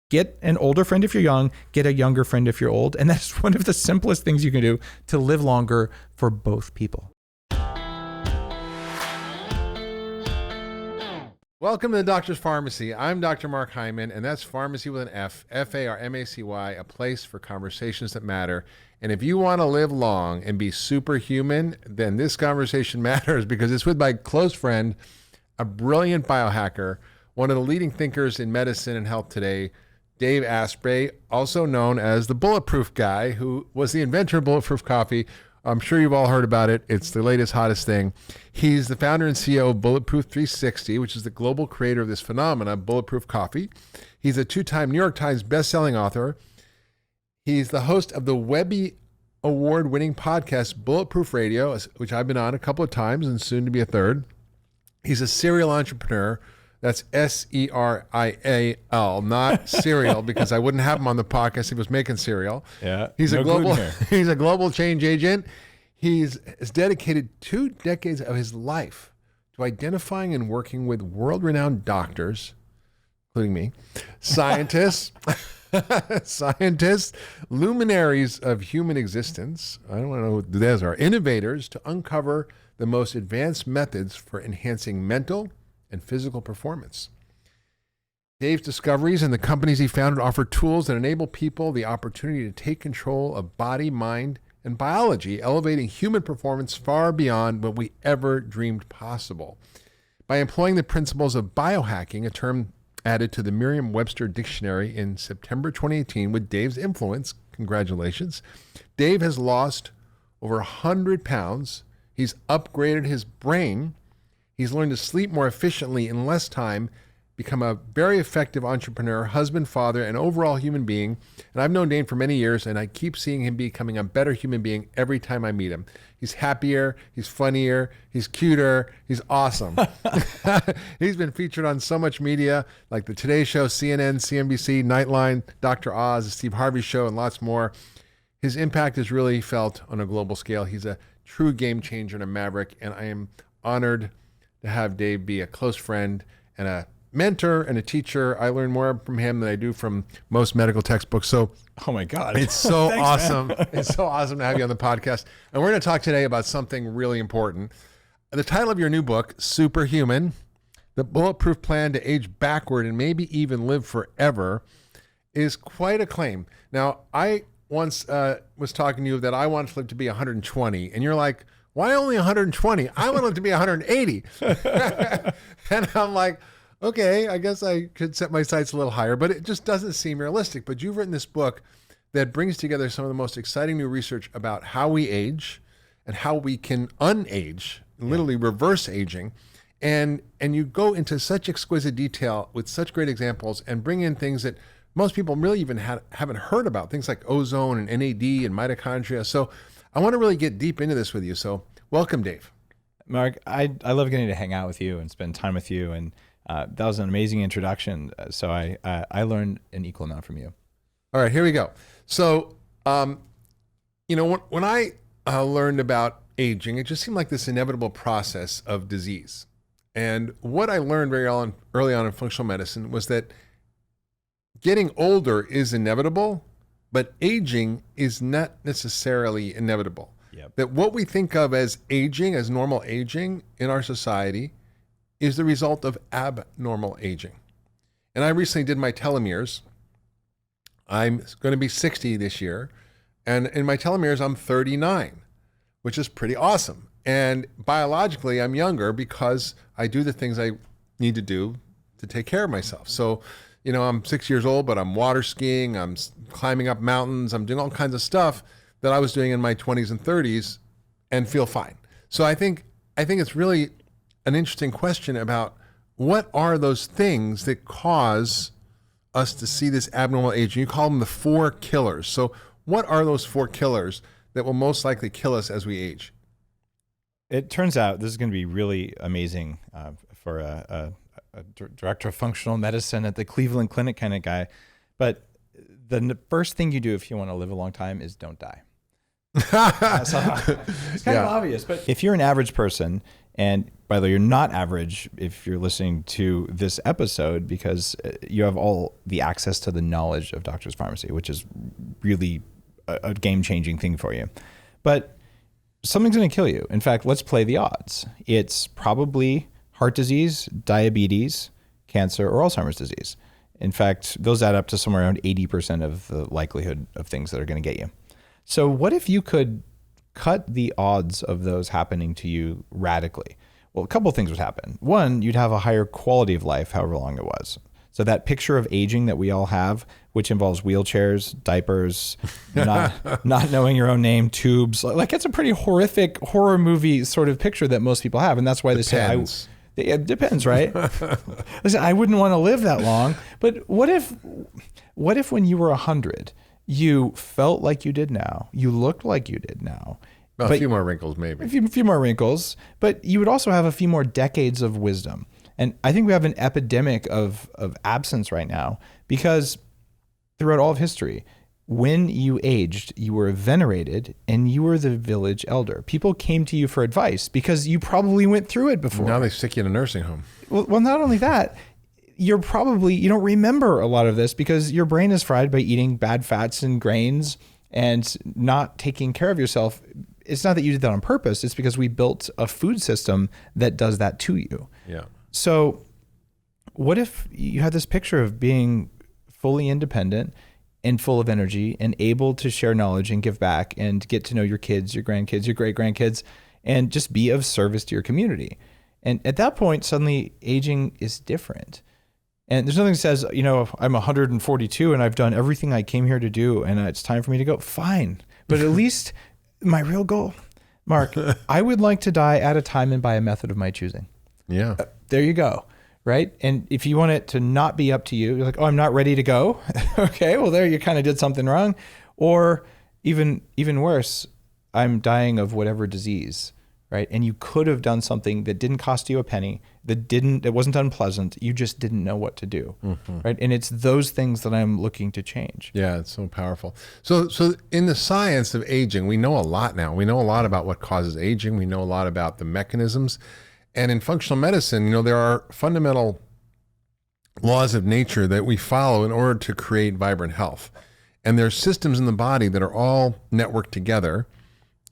Get an older friend if you're young, get a younger friend if you're old. And that's one of the simplest things you can do to live longer for both people. Welcome to the Doctor's Pharmacy. I'm Dr. Mark Hyman, and that's Pharmacy with an F, F-A-R-M-A-C-Y, a place for conversations that matter. And if you want to live long and be superhuman, then this conversation matters because it's with my close friend, a brilliant biohacker, one of the leading thinkers in medicine and health today, Dave Asprey, also known as the Bulletproof guy, who was the inventor of Bulletproof Coffee. I'm sure you've all heard about it. It's the latest, hottest thing. He's the founder and CEO of Bulletproof 360, which is the global creator of this phenomena, Bulletproof Coffee. He's a 2-time New York Times bestselling author. He's the host of the Webby award-winning podcast, Bulletproof Radio, which I've been on a couple of times and soon to be a third. He's a serial entrepreneur. That's S-E-R-I-A-L, not cereal, because I wouldn't have him on the podcast if he was making cereal. Yeah, he's a global change agent. He's dedicated 2 decades of his life to identifying and working with world-renowned doctors, including me, scientists, luminaries of human existence. I don't want to know who those are. Innovators to uncover the most advanced methods for enhancing mental and physical performance. Dave's discoveries and the companies he founded offer tools that enable people the opportunity to take control of body, mind, and biology, elevating human performance far beyond what we ever dreamed possible. By employing the principles of biohacking, a term added to the Merriam-Webster Dictionary in September 2018 with Dave's influence, congratulations, Dave has lost over 100 pounds. He's upgraded his brain. He's learned to sleep more efficiently in less time, become a very effective entrepreneur, husband, father, and overall human being. And I've known Dave for many years, and I keep seeing him becoming a better human being every time I meet him. He's happier, he's funnier, he's cuter, he's awesome. He's been featured on so much media, like the Today Show, CNN, CNBC, Nightline, Dr. Oz, the Steve Harvey Show, and lots more. His impact is really felt on a global scale. He's a true game changer and a maverick, and I am honored to have Dave be a close friend and a mentor and a teacher. I learn more from him than I do from most medical textbooks. So, oh my God, it's so Thanks, awesome. Man. It's so awesome to have you on the podcast. And we're going to talk today about something really important. The title of your new book, Superhuman, The Bulletproof Plan to Age Backward and Maybe Even Live Forever, is quite a claim. Now, I once was talking to you that I wanted to live to be 120, and you're like, why only 120? I want it to be 180. And I'm like, okay, I guess I could set my sights a little higher, but it just doesn't seem realistic. But you've written this book that brings together some of the most exciting new research about how we age and how we can unage, literally reverse aging. And you go into such exquisite detail with such great examples and bring in things that most people really even haven't heard about, things like ozone and NAD and mitochondria. So I want to really get deep into this with you. So welcome, Dave. Mark, I love getting to hang out with you and spend time with you. And that was an amazing introduction. So I learned an equal amount from you. All right, here we go. So, when I learned about aging, it just seemed like this inevitable process of disease. And what I learned very early on in functional medicine was that getting older is inevitable, but aging is not necessarily inevitable. Yep. That what we think of as aging, as normal aging in our society, is the result of abnormal aging. And I recently did my telomeres. I'm going to be 60 this year. And in my telomeres, I'm 39, which is pretty awesome. And biologically, I'm younger because I do the things I need to do to take care of myself. So, I'm 6 years old, but I'm water skiing, I'm climbing up mountains, I'm doing all kinds of stuff that I was doing in my 20s and 30s and feel fine. So I think it's really an interesting question about what are those things that cause us to see this abnormal aging. You call them the 4 killers. So what are those 4 killers that will most likely kill us as we age? It turns out this is going to be really amazing for a director of functional medicine at the Cleveland Clinic kind of guy. But the first thing you do if you want to live a long time is don't die. It's kind of obvious, but if you're an average person And by the way, you're not average if you're listening to this episode, because you have all the access to the knowledge of Doctor's Farmacy, which is really a game-changing thing for you. But something's going to kill you. In fact, let's play the odds. It's probably heart disease, diabetes, cancer, or Alzheimer's disease. In fact, those add up to somewhere around 80% of the likelihood of things that are going to get you. So what if you could cut the odds of those happening to you radically? Well, a couple of things would happen. One, you'd have a higher quality of life, however long it was. So that picture of aging that we all have, which involves wheelchairs, diapers, not knowing your own name, tubes, like it's a pretty horrific horror movie sort of picture that most people have. And that's why they say, it depends, right? Listen, I wouldn't want to live that long. But what if when you were 100, you felt like you did now, you looked like you did now? A few more wrinkles, maybe. A few more wrinkles, but you would also have a few more decades of wisdom. And I think we have an epidemic of absence right now, because throughout all of history, when you aged, you were venerated and you were the village elder. People came to you for advice because you probably went through it before. Now they stick you in a nursing home. Well, not only that, you don't remember a lot of this because your brain is fried by eating bad fats and grains and not taking care of yourself. It's not that you did that on purpose. It's because we built a food system that does that to you. Yeah. So what if you had this picture of being fully independent and full of energy and able to share knowledge and give back and get to know your kids, your grandkids, your great-grandkids, and just be of service to your community? And at that point, suddenly aging is different. And there's nothing that says, I'm 142 and I've done everything I came here to do and it's time for me to go. Fine. But at least my real goal, Mark, I would like to die at a time and by a method of my choosing. Yeah. There you go. Right. And if you want it to not be up to you, you're like, oh, I'm not ready to go. Okay. Well, there you kind of did something wrong. Or even worse, I'm dying of whatever disease. Right. And you could have done something that didn't cost you a penny, that wasn't unpleasant. You just didn't know what to do. Mm-hmm. Right. And it's those things that I'm looking to change. Yeah. It's so powerful. So in the science of aging, we know a lot now. We know a lot about what causes aging. We know a lot about the mechanisms. And in functional medicine, there are fundamental laws of nature that we follow in order to create vibrant health. And there's systems in the body that are all networked together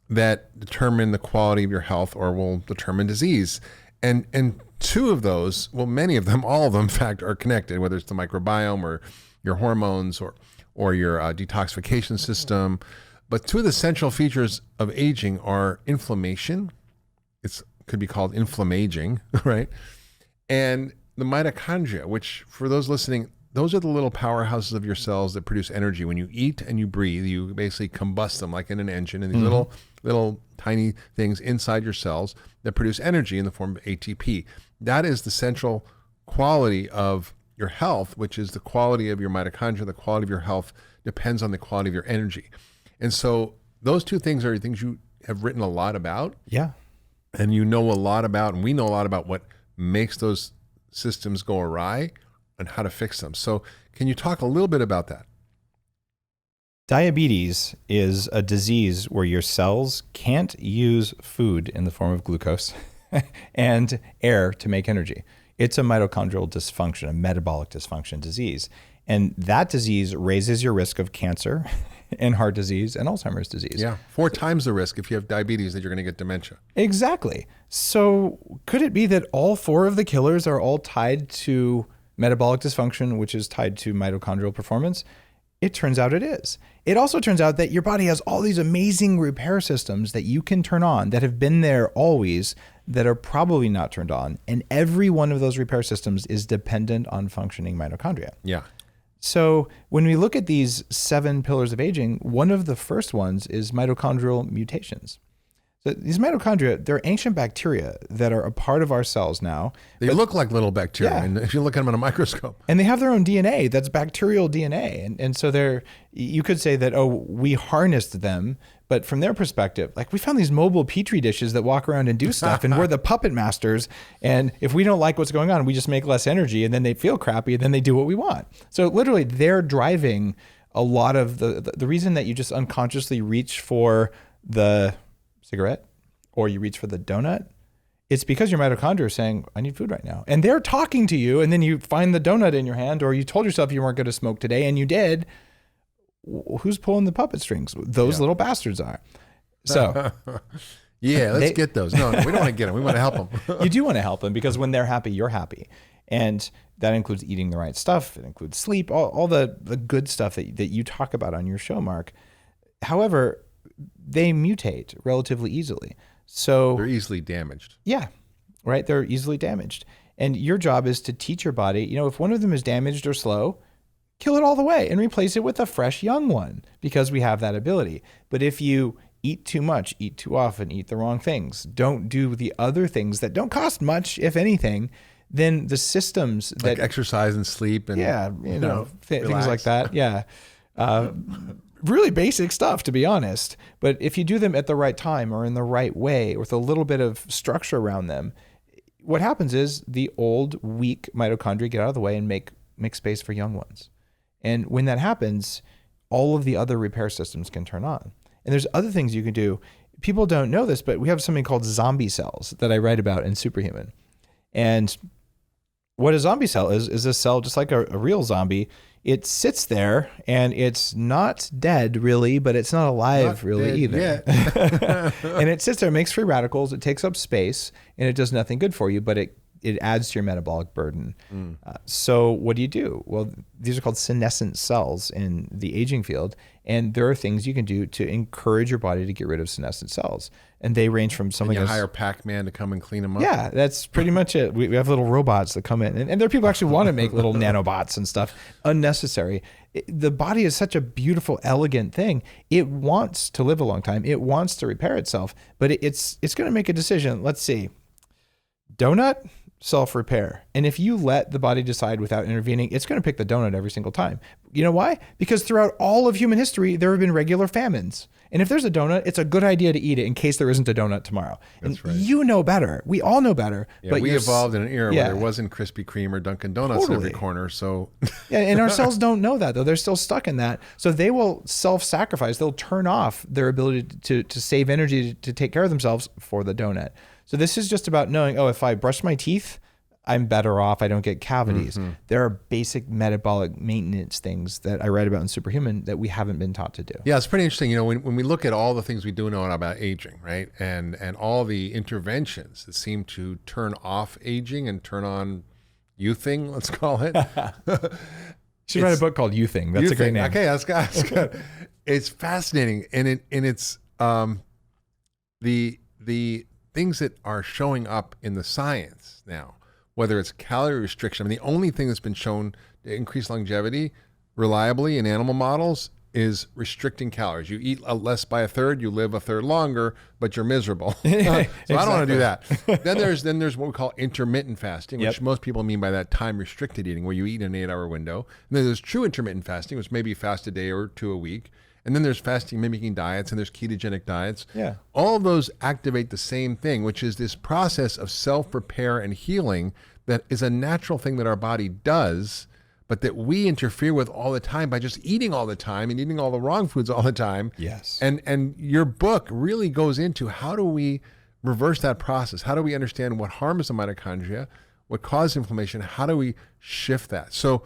that determine the quality of your health or will determine disease. And two of those, well, many of them, all of them, in fact, are connected, whether it's the microbiome or your hormones or your detoxification system. But two of the central features of aging are inflammation. Could be called inflammaging, right? And the mitochondria, which for those listening, those are the little powerhouses of your cells that produce energy. When you eat and you breathe, you basically combust them like in an engine, and these little tiny things inside your cells that produce energy in the form of ATP. That is the central quality of your health, which is the quality of your mitochondria. The quality of your health depends on the quality of your energy. And so those two things are things you have written a lot about. Yeah. And you know a lot about, and we know a lot about what makes those systems go awry and how to fix them. So can you talk a little bit about that? Diabetes is a disease where your cells can't use food in the form of glucose and air to make energy. It's a mitochondrial dysfunction, a metabolic dysfunction disease. And that disease raises your risk of cancer and heart disease and Alzheimer's disease. Yeah, 4 times the risk if you have diabetes that you're going to get dementia. Exactly. So could it be that all 4 of the killers are all tied to metabolic dysfunction, which is tied to mitochondrial performance? It turns out it is. It also turns out that your body has all these amazing repair systems that you can turn on that have been there always that are probably not turned on. And every one of those repair systems is dependent on functioning mitochondria. Yeah. So when we look at these 7 pillars of aging, one of the first ones is mitochondrial mutations. So these mitochondria, they're ancient bacteria that are a part of our cells now. They look like little bacteria, Yeah. and if you look at them in a microscope. And they have their own DNA that's bacterial DNA. And so you could say that, we harnessed them. But from their perspective, like we found these mobile Petri dishes that walk around and do stuff, and we're the puppet masters. And if we don't like what's going on, we just make less energy, and then they feel crappy, and then they do what we want. So literally, they're driving a lot of the reason that you just unconsciously reach for the cigarette or you reach for the donut It's because your mitochondria are saying, I need food right now. And they're talking to you, and then you find the donut in your hand, or you told yourself you weren't going to smoke today, and you did. Who's pulling the puppet strings? Those little bastards are. So yeah, let's get those. No, we don't want to get them. We want to help them. You do want to help them, because when they're happy, you're happy. And that includes eating the right stuff. It includes sleep, all the good stuff that you talk about on your show, Mark. However, they mutate relatively easily. So they're easily damaged. Yeah, right. They're easily damaged. And your job is to teach your body, if one of them is damaged or slow, kill it all the way and replace it with a fresh young one, because we have that ability. But if you eat too much, eat too often, eat the wrong things, don't do the other things that don't cost much, if anything, then the systems that like exercise and sleep and things like that. Yeah. Really basic stuff, to be honest. But if you do them at the right time or in the right way with a little bit of structure around them, what happens is the old, weak mitochondria get out of the way and make space for young ones. And when that happens, all of the other repair systems can turn on. And there's other things you can do. People don't know this, but we have something called zombie cells that I write about in Superhuman. And what a zombie cell is a cell just like a real zombie. It sits there and it's not dead really, but it's not alive really either. And it sits there, makes free radicals, it takes up space, and it does nothing good for you, but it adds to your metabolic burden. So what do? Well, these are called senescence cells in the aging field. And there are things you can do to encourage your body to get rid of senescent cells. And they range from something you hire Pac-Man to come and clean them up? Yeah, that's pretty much it. We have little robots that come in. And there are people who actually want to make little nanobots and stuff. Unnecessary. The body is such a beautiful, elegant thing. It wants to live a long time. It wants to repair itself. But it's going to make a decision. Let's see. Donut, self-repair. And if you let the body decide without intervening, it's going to pick the donut every single time. You know why? Because throughout all of human history, there have been regular famines. And if there's a donut, it's a good idea to eat it in case there isn't a donut tomorrow. That's right. You know better. We all know better. Yeah, but we evolved in an era where there wasn't Krispy Kreme or Dunkin' Donuts in every corner. So yeah, and our cells don't know that, though. They're still stuck in that. So they will self-sacrifice. They'll turn off their ability to save energy to take care of themselves for the donut. So this is just about knowing, if I brush my teeth, I'm better off. I don't get cavities. Mm-hmm. There are basic metabolic maintenance things that I write about in Superhuman that we haven't been taught to do. Yeah, it's pretty interesting. When we look at all the things we do know about aging, right, and all the interventions that seem to turn off aging and turn on youthing, let's call it. You should write a book called Youthing. That's a great name. Okay, that's good. It's fascinating, and it's the things that are showing up in the science now. Whether it's calorie restriction, the only thing that's been shown to increase longevity reliably in animal models is restricting calories. You eat less by a third, you live a third longer, but you're miserable. So exactly. I don't want to do that. Then there's what we call intermittent fasting, which most people mean by that time restricted eating, where you eat in an 8-hour window. And then there's true intermittent fasting, which maybe fast a day or two a week. And then there's fasting mimicking diets, and there's ketogenic diets. Yeah. All of those activate the same thing, which is this process of self-repair and healing that is a natural thing that our body does, but that we interfere with all the time by just eating all the time and eating all the wrong foods all the time. Yes. And your book really goes into how do we reverse that process? How do we understand what harms the mitochondria, what causes inflammation? How do we shift that? So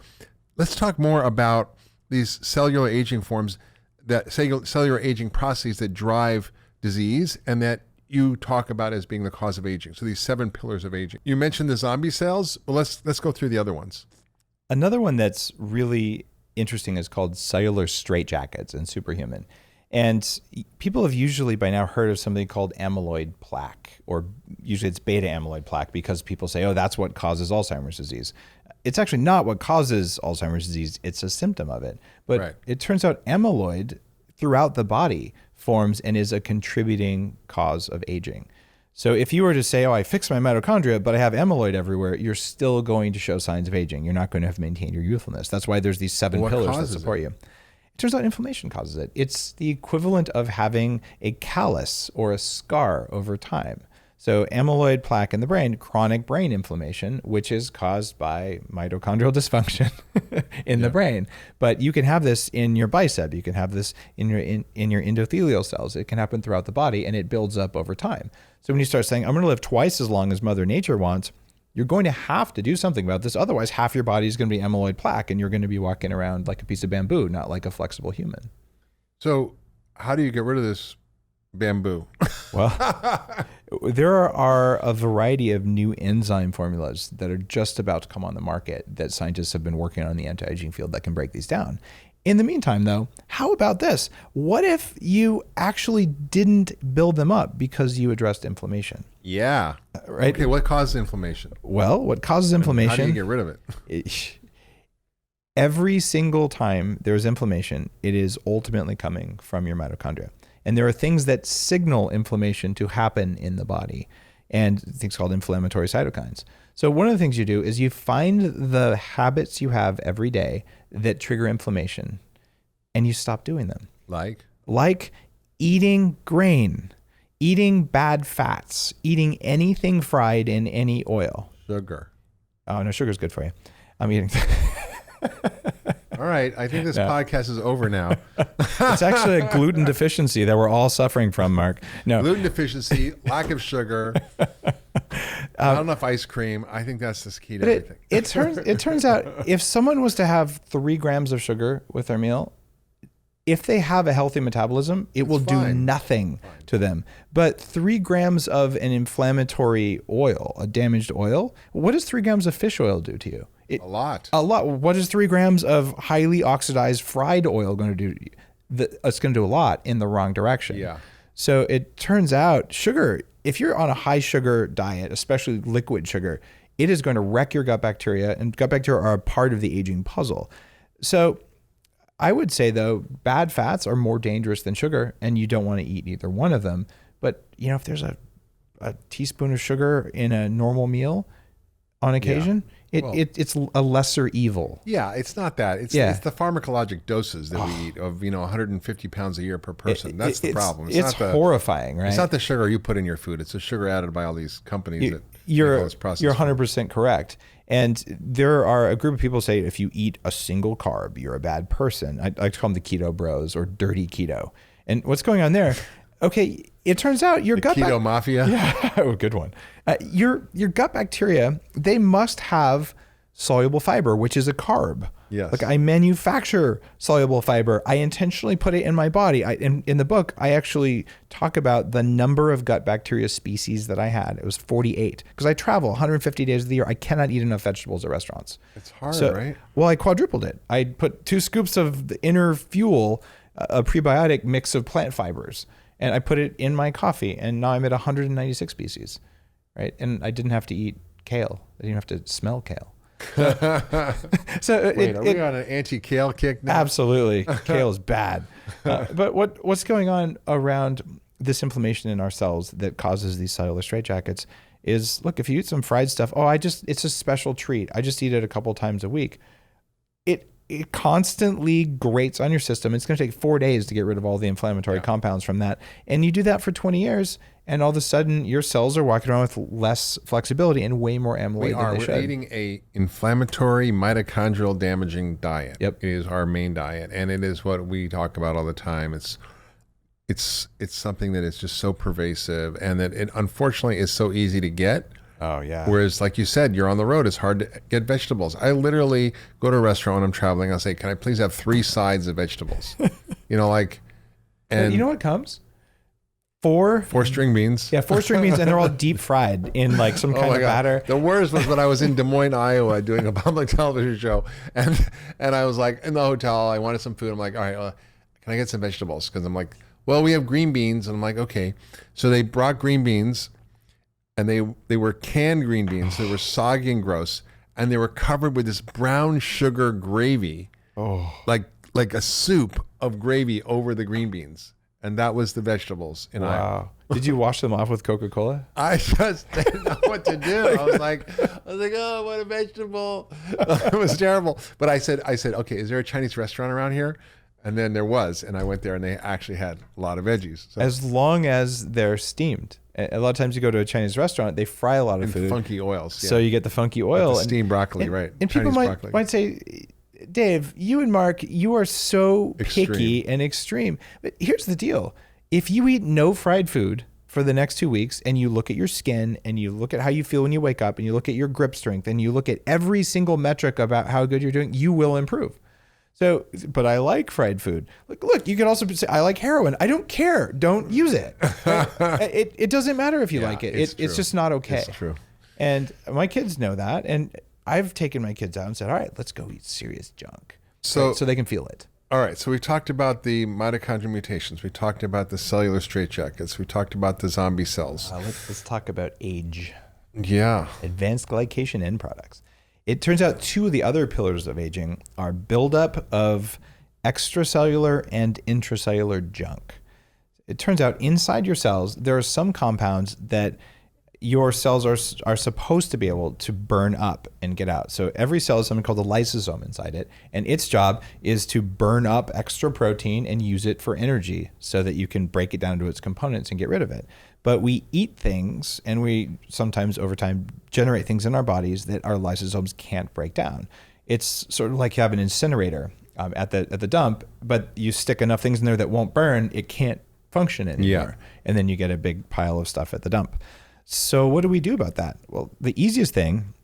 let's talk more about these cellular aging forms, that cellular aging processes that drive disease and that you talk about as being the cause of aging. So these 7 pillars of aging. You mentioned the zombie cells. Well, let's go through the other ones. Another one that's really interesting is called cellular straitjackets in Superhuman. And people have usually by now heard of something called amyloid plaque, or usually it's beta amyloid plaque, because people say, that's what causes Alzheimer's disease. It's actually not what causes Alzheimer's disease. It's a symptom of it. But It turns out amyloid throughout the body forms and is a contributing cause of aging. So if you were to say, I fixed my mitochondria, but I have amyloid everywhere, you're still going to show signs of aging. You're not going to have maintained your youthfulness. That's why there's these 7 pillars that support you. It turns out inflammation causes it. It's the equivalent of having a callus or a scar over time. So amyloid plaque in the brain, chronic brain inflammation, which is caused by mitochondrial dysfunction in the brain. But you can have this in your bicep. You can have this in your endothelial cells. It can happen throughout the body, and it builds up over time. So when you start saying, I'm going to live twice as long as Mother Nature wants, you're going to have to do something about this. Otherwise, half your body is going to be amyloid plaque, and you're going to be walking around like a piece of bamboo, not like a flexible human. So how do you get rid of this bamboo? Well, there are a variety of new enzyme formulas that are just about to come on the market that scientists have been working on in the anti-aging field that can break these down. In the meantime, though, how about this? What if you actually didn't build them up because you addressed inflammation? Yeah. Right? Okay, what causes inflammation? Well, what causes inflammation? How do you get rid of it? Every single time there's inflammation, it is ultimately coming from your mitochondria. And there are things that signal inflammation to happen in the body, and things called inflammatory cytokines. So one of the things you do is you find the habits you have every day that trigger inflammation, and you stop doing them. Like eating grain, eating bad fats, eating anything fried in any oil. Sugar. Oh, no, sugar's good for you. I'm eating... All right. I think this podcast is over now. It's actually a gluten deficiency that we're all suffering from, Mark. No. Gluten deficiency, lack of sugar, not enough ice cream. I think that's the key to everything. It turns out if someone was to have 3 grams of sugar with their meal, if they have a healthy metabolism, it will do nothing to them. But 3 grams of an inflammatory oil, a damaged oil, what does 3 grams of fish oil do to you? A lot. What is 3 grams of highly oxidized fried oil going to do? It's going to do a lot in the wrong direction. Yeah. So it turns out sugar, if you're on a high sugar diet, especially liquid sugar, it is going to wreck your gut bacteria, and gut bacteria are a part of the aging puzzle. So I would say, though, bad fats are more dangerous than sugar, and you don't want to eat either one of them. But, if there's a teaspoon of sugar in a normal meal on occasion, it's a lesser evil. Yeah, it's not that. It's the pharmacologic doses that we eat of 150 pounds a year per person. That's the problem. It's horrifying, right? It's not the sugar you put in your food. It's the sugar added by all these companies you're 100% correct. And there are a group of people who say if you eat a single carb, you're a bad person. I like to call them the keto bros or dirty keto. And what's going on there? Okay, it turns out your gut keto mafia. Yeah, oh, good one. Your gut bacteria, they must have soluble fiber, which is a carb. Yes. Like I manufacture soluble fiber. I intentionally put it in my body. In the book, I actually talk about the number of gut bacteria species that I had. It was 48 because I travel 150 days of the year. I cannot eat enough vegetables at restaurants. It's hard, right? Well, I quadrupled it. I put 2 scoops of the inner fuel, a prebiotic mix of plant fibers, and I put it in my coffee, and now I'm at 196 species, right? And I didn't have to eat kale. I didn't have to smell kale. So wait, are we on an anti-kale kick now? Absolutely. Kale is bad. But what's going on around this inflammation in our cells that causes these cellular straitjackets is, look, if you eat some fried stuff, it's a special treat. I just eat it a couple times a week. It constantly grates on your system. It's going to take 4 days to get rid of all the inflammatory compounds from that. And you do that for 20 years, and all of a sudden your cells are walking around with less flexibility and way more amyloid than they should. We're eating a inflammatory, mitochondrial damaging diet. Yep. It is our main diet, and it is what we talk about all the time. It's something that is just so pervasive, and that it unfortunately is so easy to get. Oh, yeah. Whereas, like you said, you're on the road. It's hard to get vegetables. I literally go to a restaurant when I'm traveling. I'll say, can I please have 3 sides of vegetables? And you know what comes? 4 string beans. Yeah, 4 string beans, and they're all deep fried in like some kind of batter. The worst was when I was in Des Moines, Iowa, doing a public television show, and I was like in the hotel. I wanted some food. I'm like, all right, can I get some vegetables? Because I'm like, well, we have green beans, and I'm like, okay. So they brought green beans. And they were canned green beans. They were soggy and gross, and they were covered with this brown sugar gravy, like a soup of gravy over the green beans, and that was the vegetables in Iowa. Did you wash them off with Coca-Cola? I just didn't know what to do. I was like, oh, what a vegetable! It was terrible. But I said, okay, is there a Chinese restaurant around here? And then there was, and I went there and they actually had a lot of veggies. So. As long as they're steamed. A lot of times you go to a Chinese restaurant, they fry a lot of food. Funky oils. Yeah. So you get the funky oil. The steamed broccoli, right. And people might say, Dave, you and Mark, you are so picky and extreme. But here's the deal. If you eat no fried food for the next 2 weeks and you look at your skin and you look at how you feel when you wake up and you look at your grip strength and you look at every single metric about how good you're doing, you will improve. So, but I like fried food. Look, you could also say, I like heroin. I don't care. Don't use it. It doesn't matter if you like it. It's just not okay. It's true. And my kids know that. And I've taken my kids out and said, all right, let's go eat serious junk. So they can feel it. All right. So we talked about the mitochondrial mutations. We talked about the cellular straitjackets. We talked about the zombie cells. Let's talk about age. Yeah. Advanced glycation end products. It turns out two of the other pillars of aging are buildup of extracellular and intracellular junk. It turns out inside your cells, there are some compounds that your cells are supposed to be able to burn up and get out. So every cell has something called a lysosome inside it, and its job is to burn up extra protein and use it for energy so that you can break it down to its components and get rid of it. But we eat things, and we sometimes over time generate things in our bodies that our lysosomes can't break down. It's sort of like you have an incinerator at the dump, but you stick enough things in there that won't burn, it can't function anymore. Yeah. And then you get a big pile of stuff at the dump. So what do we do about that? Well, the easiest thing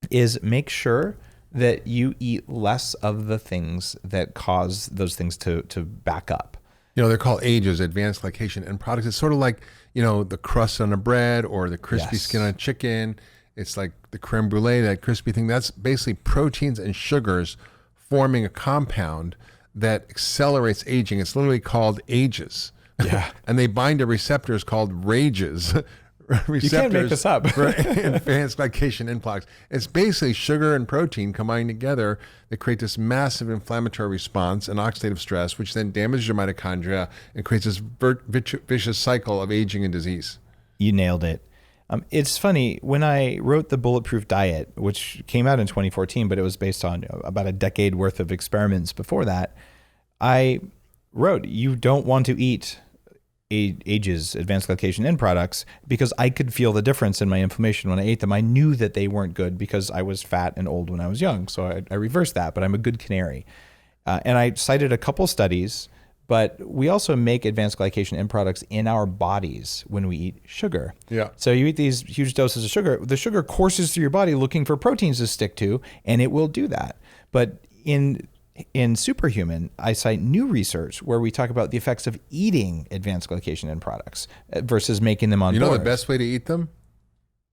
is make sure that you eat less of the things that cause those things to back up. You know, they're called AGEs, advanced glycation end products. It's sort of like, you know, the crust on a bread or the crispy skin on a chicken. It's like the creme brulee, that crispy thing. That's basically proteins and sugars forming a compound that accelerates aging. It's literally called AGEs. Yeah. And they bind to receptors called RAGEs. You can't make this up. For advanced glycation end products. It's basically sugar and protein combined together that create this massive inflammatory response and oxidative stress, which then damages your mitochondria and creates this vicious cycle of aging and disease. You nailed it. It's funny, when I wrote the Bulletproof Diet, which came out in 2014, but it was based on about a decade worth of experiments before that, I wrote, you don't want to eat AGEs, advanced glycation end products, because I could feel the difference in my inflammation when I ate them. I knew that they weren't good because I was fat and old when I was young. So I reversed that, but I'm a good canary. And I cited a couple studies, but we also make advanced glycation end products in our bodies when we eat sugar. Yeah. So you eat these huge doses of sugar, the sugar courses through your body looking for proteins to stick to, and it will do that. But in Superhuman, I cite new research where we talk about the effects of eating advanced glycation end products versus making them on board. You know the best way to eat them?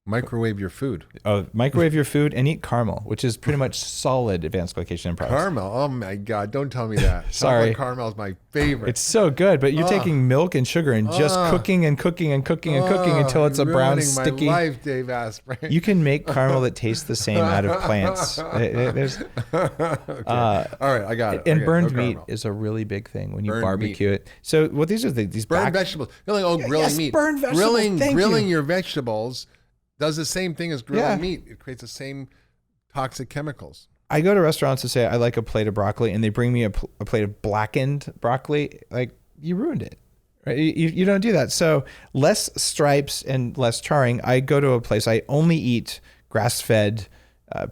Microwave your food. Microwave your food and eat caramel, which is pretty much solid advanced glycation end products. Caramel? Oh my God, don't tell me that. Sorry. Chocolate caramel is my favorite. It's so good, but you're taking milk and sugar and just cooking and cooking and cooking and cooking until it's a brown, sticky. My life, Dave Asprey. You can make caramel that tastes the same out of plants. There's, okay. All right, I got it. And okay, burned meat is a really big thing when you barbecue it. So what these are these burned vegetables. You're like, grilling meat. Burned vegetables. Grilling your vegetables does the same thing as grilling meat. It creates the same toxic chemicals. I go to restaurants to say I like a plate of broccoli, and they bring me a plate of blackened broccoli. Like, you ruined it, right? You don't do that. So less stripes and less charring. I go to a place, I only eat grass-fed,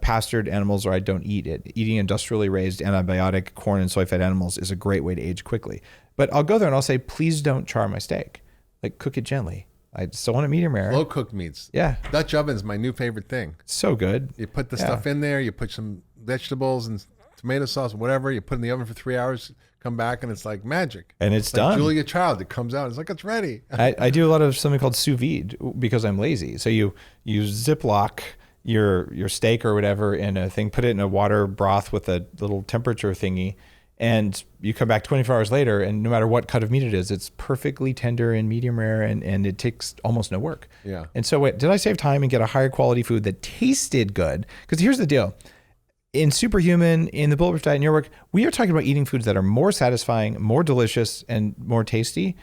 pastured animals, or I don't eat it. Eating industrially raised antibiotic corn and soy-fed animals is a great way to age quickly. But I'll go there and I'll say, please don't char my steak. Like, cook it gently. I still want it medium rare. Low cooked meats. Yeah. Dutch oven's my new favorite thing. So good. You put the stuff in there, you put some vegetables and tomato sauce, whatever, you put it in the oven for 3 hours, come back, and it's like magic. And it's done. Like Julia Child, it comes out, it's like it's ready. I do a lot of something called sous vide because I'm lazy. So you Ziploc your steak or whatever in a thing, put it in a water broth with a little temperature thingy, and you come back 24 hours later, and no matter what cut of meat it is, it's perfectly tender and medium rare, and it takes almost no work. Yeah. And so did I save time and get a higher quality food that tasted good? Because here's the deal. In Superhuman, in the Bulletproof Diet, in your work, we are talking about eating foods that are more satisfying, more delicious, and more tasty,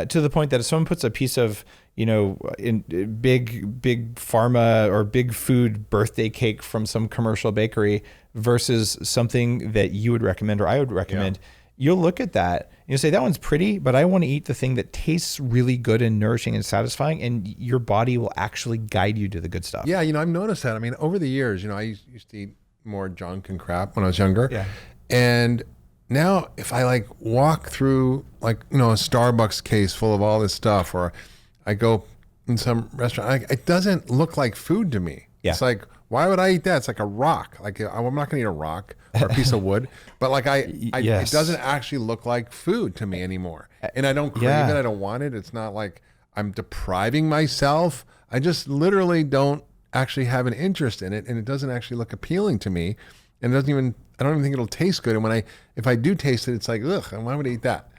to the point that if someone puts a piece of, in big pharma or big food birthday cake from some commercial bakery versus something that you would recommend or I would recommend, you'll look at that and you'll say, that one's pretty, but I want to eat the thing that tastes really good and nourishing and satisfying, and your body will actually guide you to the good stuff. Yeah, I've noticed that. I mean, over the years, I used to eat more junk and crap when I was younger. Yeah. And now if I like walk through like, a Starbucks case full of all this stuff, or I go in some restaurant, it doesn't look like food to me. Yeah. It's like, why would I eat that? It's like a rock. Like I'm not going to eat a rock or a piece of wood, but like Yes. it doesn't actually look like food to me anymore. And I don't crave it. I don't want it. It's not like I'm depriving myself. I just literally don't actually have an interest in it, and it doesn't actually look appealing to me. And I don't even think it'll taste good. And if I do taste it, it's like, ugh, why would I eat that?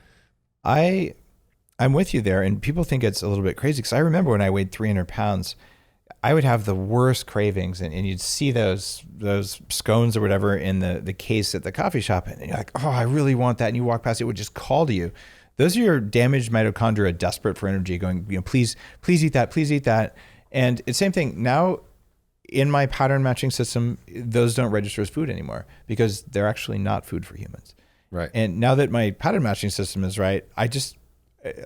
I'm with you there, and people think it's a little bit crazy, because I remember when I weighed 300 pounds, I would have the worst cravings, and you'd see those scones or whatever in the case at the coffee shop, and you're like, oh, I really want that. And you walk past, it would just call to you. Those are your damaged mitochondria, desperate for energy, going, please eat that, please eat that. And it's the same thing now. In my pattern matching system, those don't register as food anymore, because they're actually not food for humans. Right. And now that my pattern matching system is right, I just,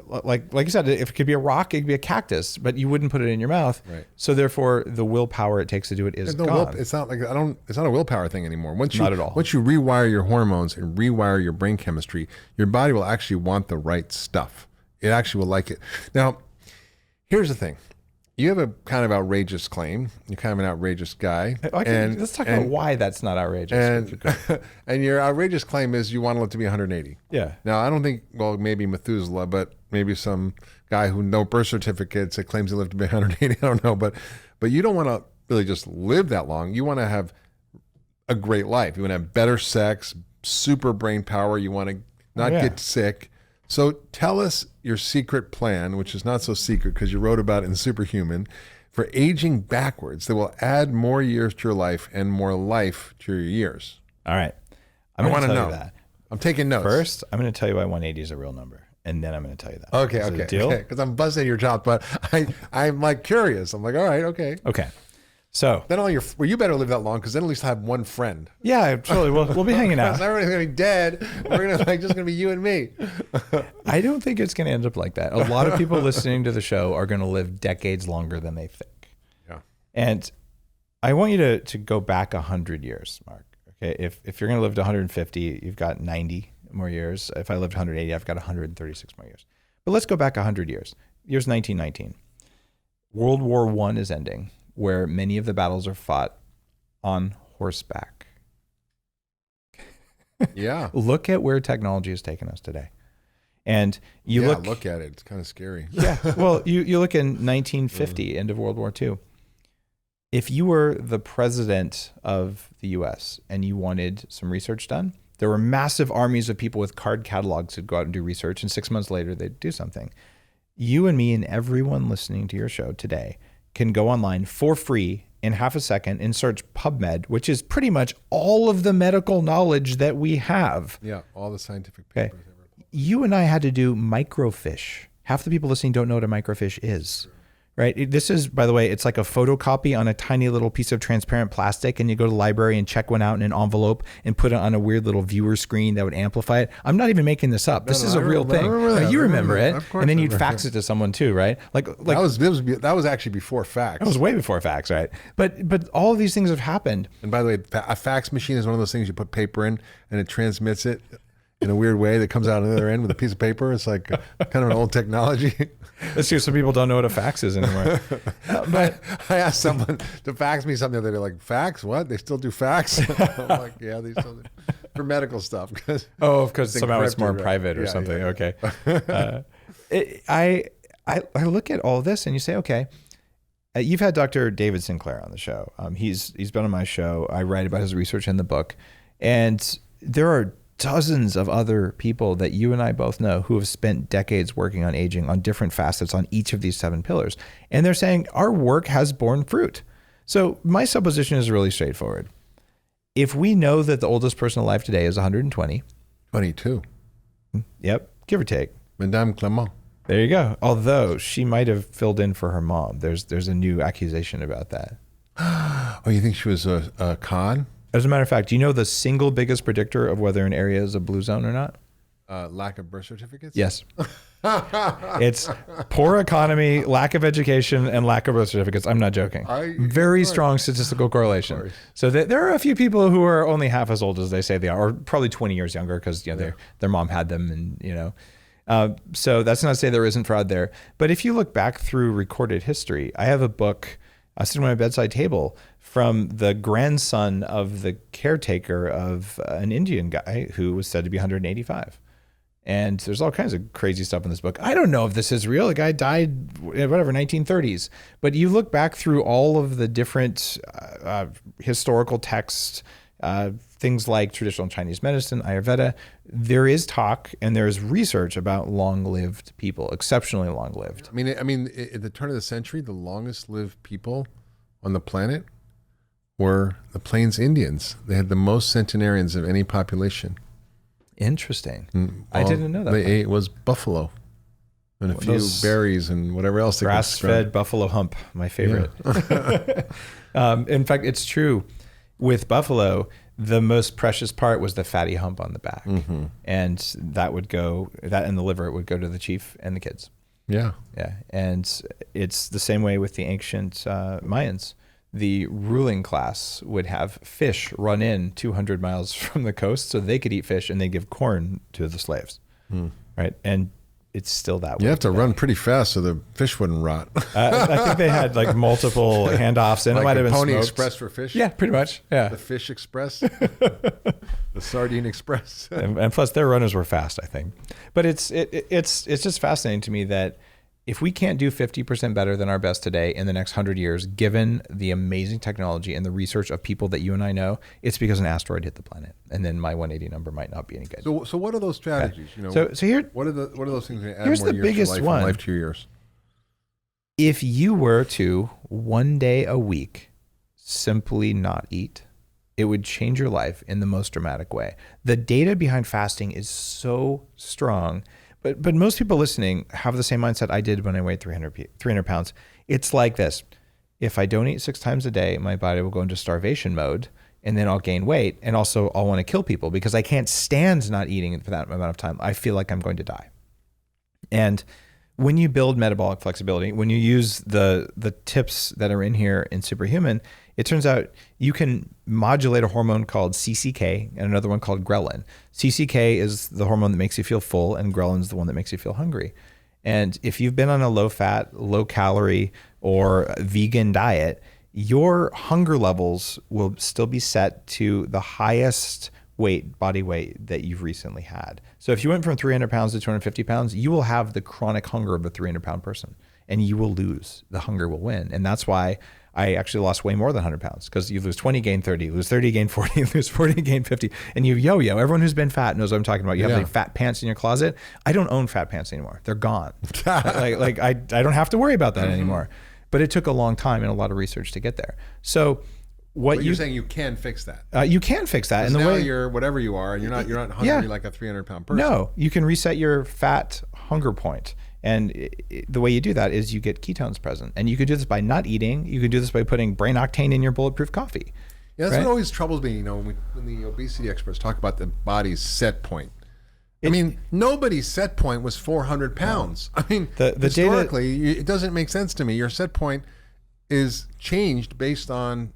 like you said, if it could be a rock, it could be a cactus, but you wouldn't put it in your mouth. Right. So therefore, the willpower it takes to do it is gone. It's not like it's not a willpower thing anymore. Not at all. Once you rewire your hormones and rewire your brain chemistry, your body will actually want the right stuff. It actually will like it. Now, here's the thing. You have a kind of outrageous claim. You're kind of an outrageous guy. Let's talk about why that's not outrageous. And your outrageous claim is you want to live to be 180. Yeah. Now, I don't think, maybe Methuselah, but maybe some guy who no birth certificates that claims he lived to be 180. I don't know. But you don't want to really just live that long. You want to have a great life. You want to have better sex, super brain power. You want to not get sick. So tell us your secret plan, which is not so secret because you wrote about it in Superhuman, for aging backwards that will add more years to your life and more life to your years. All right. I want to tell you that. I'm taking notes. First, I'm going to tell you why 180 is a real number, and then I'm going to tell you that. Okay. Deal? Because I'm busting your chops, but I'm like curious. I'm like, all right, okay. Okay. So then you better live that long, because then at least I have one friend. Yeah, totally. We'll be hanging out. Everybody's gonna be dead. We're just gonna be you and me. I don't think it's gonna end up like that. A lot of people listening to the show are gonna live decades longer than they think. Yeah. And I want you to go back 100 years, Mark. Okay. If you're gonna live to 150, you've got 90 more years. If I lived 180, I've got 136 more years. But let's go back 100 years. Year's 1919. World War I is ending, where many of the battles are fought on horseback. Yeah. Look at where technology has taken us today. And look at it. It's kind of scary. Yeah. Well, you look in 1950, end of World War II. If you were the president of the US and you wanted some research done, there were massive armies of people with card catalogs who'd go out and do research, and 6 months later, they'd do something. You and me and everyone listening to your show today can go online for free in half a second and search PubMed, which is pretty much all of the medical knowledge that we have. Yeah, all the scientific papers. Okay. You and I had to do microfiche. Half the people listening don't know what a microfiche is. Right? This is, by the way, it's like a photocopy on a tiny little piece of transparent plastic, and you go to the library and check one out in an envelope and put it on a weird little viewer screen that would amplify it. I'm not even making this up. This is a real thing. You remember it, and then you'd fax it to someone too, right? Like that was actually before fax. That was way before fax, right? But all of these things have happened. And by the way, a fax machine is one of those things you put paper in and it transmits it in a weird way that comes out on the other end with a piece of paper. It's like kind of an old technology. Let's see, some people don't know what a fax is anymore. But I asked someone to fax me something. They're like, fax? What? They still do fax? I'm like, yeah, they still do. For medical stuff. Because somehow it's more private or something. Yeah. Okay. I look at all this and you say, okay, you've had Dr. David Sinclair on the show. He's been on my show. I write about his research in the book. And there are dozens of other people that you and I both know who have spent decades working on aging on different facets on each of these 7 pillars. And they're saying our work has borne fruit. So my supposition is really straightforward. If we know that the oldest person alive today is 120. 22. Yep, give or take. Madame Clement. There you go. Although she might have filled in for her mom. There's a new accusation about that. Oh, you think she was a con? As a matter of fact, do you know the single biggest predictor of whether an area is a blue zone or not? Lack of birth certificates? Yes. It's poor economy, lack of education, and lack of birth certificates. I'm not joking. Very strong statistical correlation. So there are a few people who are only half as old as they say they are, or probably 20 years younger because their mom had them, and so that's not to say there isn't fraud there. But if you look back through recorded history, I have a book sitting on my bedside table from the grandson of the caretaker of an Indian guy who was said to be 185. And there's all kinds of crazy stuff in this book. I don't know if this is real. The guy died, whatever, 1930s. But you look back through all of the different historical texts, things like traditional Chinese medicine, Ayurveda, there is talk and there is research about long-lived people, exceptionally long-lived. I mean, at the turn of the century, the longest-lived people on the planet were the Plains Indians. They had the most centenarians of any population. Interesting. I didn't know that. They ate was buffalo and a few berries and whatever else. Grass-fed buffalo hump, my favorite. Yeah. In fact, it's true. With buffalo, the most precious part was the fatty hump on the back. Mm-hmm. And that and the liver would go to the chief and the kids. Yeah. Yeah. And it's the same way with the ancient Mayans. The ruling class would have fish run in 200 miles from the coast so they could eat fish, and they give corn to the slaves. Right. And it's still that way. You have to run pretty fast so the fish wouldn't rot. I think they had like multiple handoffs, and it might have been Pony smoked. Express for fish. Yeah, pretty much. Yeah. The Fish Express, the Sardine Express, and plus their runners were fast, I think. But it's just fascinating to me that if we can't do 50% better than our best today in the next 100 years, given the amazing technology and the research of people that you and I know, it's because an asteroid hit the planet, and then my 180 number might not be any good. So what are those strategies? Okay. So here, what are those things that add here's more the years biggest to life, one. from life to your years? If you were to 1 day a week simply not eat, it would change your life in the most dramatic way. The data behind fasting is so strong. But most people listening have the same mindset I did when I weighed 300 pounds. It's like this. If I don't eat 6 times a day, my body will go into starvation mode, and then I'll gain weight. And also I'll want to kill people because I can't stand not eating for that amount of time. I feel like I'm going to die. And when you build metabolic flexibility, when you use the tips that are in here in Superhuman, it turns out you can modulate a hormone called CCK and another one called ghrelin. CCK is the hormone that makes you feel full, and ghrelin is the one that makes you feel hungry. And if you've been on a low-fat, low-calorie, or vegan diet, your hunger levels will still be set to the highest body weight that you've recently had. So if you went from 300 pounds to 250 pounds, you will have the chronic hunger of a 300-pound person, and you will lose. The hunger will win. And that's why I actually lost way more than 100 pounds, because you lose 20, gain 30, you lose 30, gain 40, you lose 40, gain 50, and you yo-yo. Everyone who's been fat knows what I'm talking about. You have like fat pants in your closet. I don't own fat pants anymore. They're gone. I don't have to worry about that anymore. But it took a long time and a lot of research to get there. So But you're saying you can fix that. You can fix that. And the way you're whatever you are, and you're not hungry like a 300-pound person. No, you can reset your fat hunger point. And the way you do that is you get ketones present. And you can do this by not eating. You can do this by putting brain octane in your Bulletproof coffee. Yeah, that's what always troubles me, when the obesity experts talk about the body's set point. Nobody's set point was 400 pounds. The historically, data, it doesn't make sense to me. Your set point is changed based on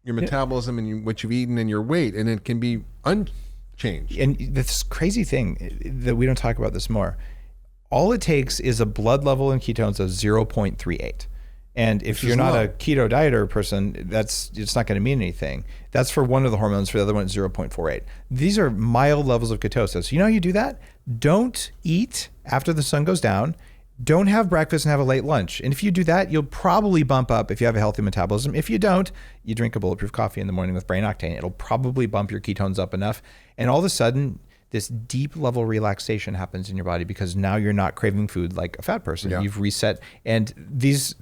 your metabolism and what you've eaten and your weight, and it can be unchanged. And this crazy thing that we don't talk about this more, all it takes is a blood level in ketones of 0.38. And if you're not a keto dieter person, it's not going to mean anything. That's for one of the hormones. For the other one, it's 0.48. These are mild levels of ketosis. You know how you do that? Don't eat after the sun goes down. Don't have breakfast and have a late lunch. And if you do that, you'll probably bump up if you have a healthy metabolism. If you don't, you drink a Bulletproof coffee in the morning with brain octane. It'll probably bump your ketones up enough. And all of a sudden, this deep level relaxation happens in your body because now you're not craving food like a fat person. Yeah. You've reset. And these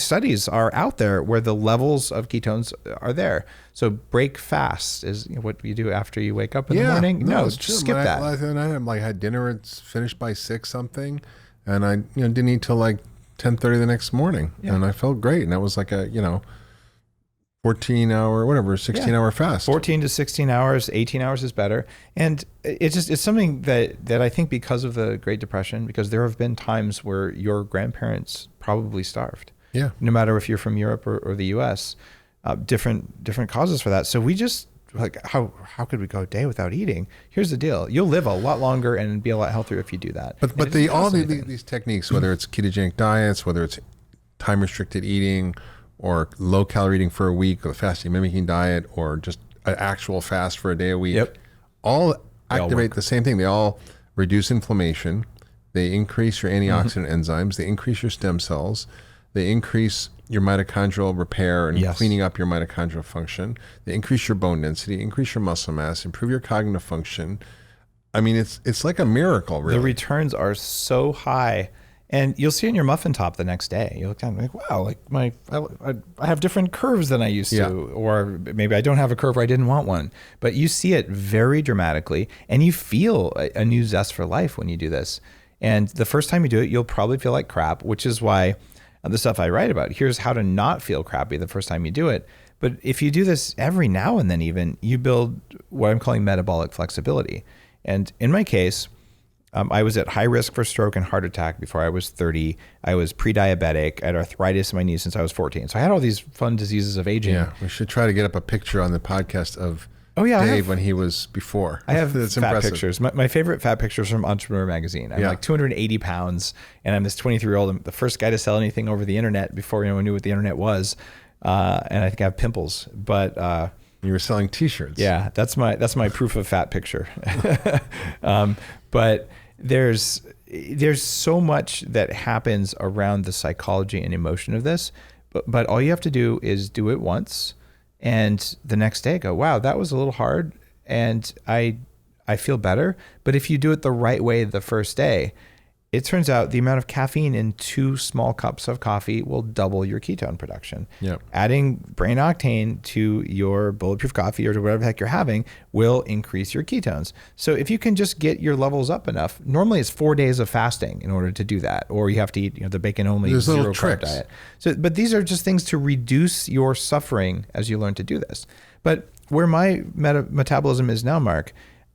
studies are out there where the levels of ketones are there. So break fast is what you do after you wake up in the morning. No, just skip that. Last night I had dinner. It's finished by 6 something. And I didn't eat till like 10:30 the next morning. Yeah. And I felt great. And that was like a, 14-hour, whatever, 16-hour fast. 14 to 16 hours, 18 hours is better. And it's something that I think because of the Great Depression, because there have been times where your grandparents probably starved. Yeah. No matter if you're from Europe or the US, different causes for that. So we just how could we go a day without eating? Here's the deal. You'll live a lot longer and be a lot healthier if you do that. But all these techniques, whether it's ketogenic diets, whether it's time restricted eating or low calorie eating for a week, or fasting mimicking diet, or just an actual fast for a day a week, all activate the same thing. They all reduce inflammation. They increase your antioxidant enzymes. They increase your stem cells. They increase your mitochondrial repair and cleaning up your mitochondrial function. They increase your bone density, increase your muscle mass, improve your cognitive function. I mean, it's like a miracle, really. The returns are so high. And you'll see it in your muffin top the next day. You'll look down and like, wow, like I have different curves than I used to, or maybe I don't have a curve where I didn't want one. But you see it very dramatically, and you feel a new zest for life when you do this. And the first time you do it, you'll probably feel like crap, which is why the stuff I write about, here's how to not feel crappy the first time you do it. But if you do this every now and then even, you build what I'm calling metabolic flexibility. And in my case, I was at high risk for stroke and heart attack before I was 30. I was pre-diabetic. I had arthritis in my knees since I was 14. So I had all these fun diseases of aging. Yeah, we should try to get up a picture on the podcast of Dave when he was before. I have fat pictures. My favorite fat pictures from Entrepreneur Magazine. I'm like 280 pounds, and I'm this 23-year-old. I'm the first guy to sell anything over the internet before anyone knew what the internet was. And I think I have pimples, but you were selling T-shirts. Yeah, that's my proof of fat picture. But there's so much that happens around the psychology and emotion of this, but all you have to do is do it once, and the next day go, wow, that was a little hard, and I feel better. But if you do it the right way the first day, it turns out the amount of caffeine in 2 small cups of coffee will double your ketone production. Yep. Adding brain octane to your Bulletproof coffee or to whatever the heck you're having will increase your ketones. So if you can just get your levels up enough, normally it's 4 days of fasting in order to do that, or you have to eat the bacon only zero carb diet. So, but these are just things to reduce your suffering as you learn to do this. But where my metabolism is now, Mark,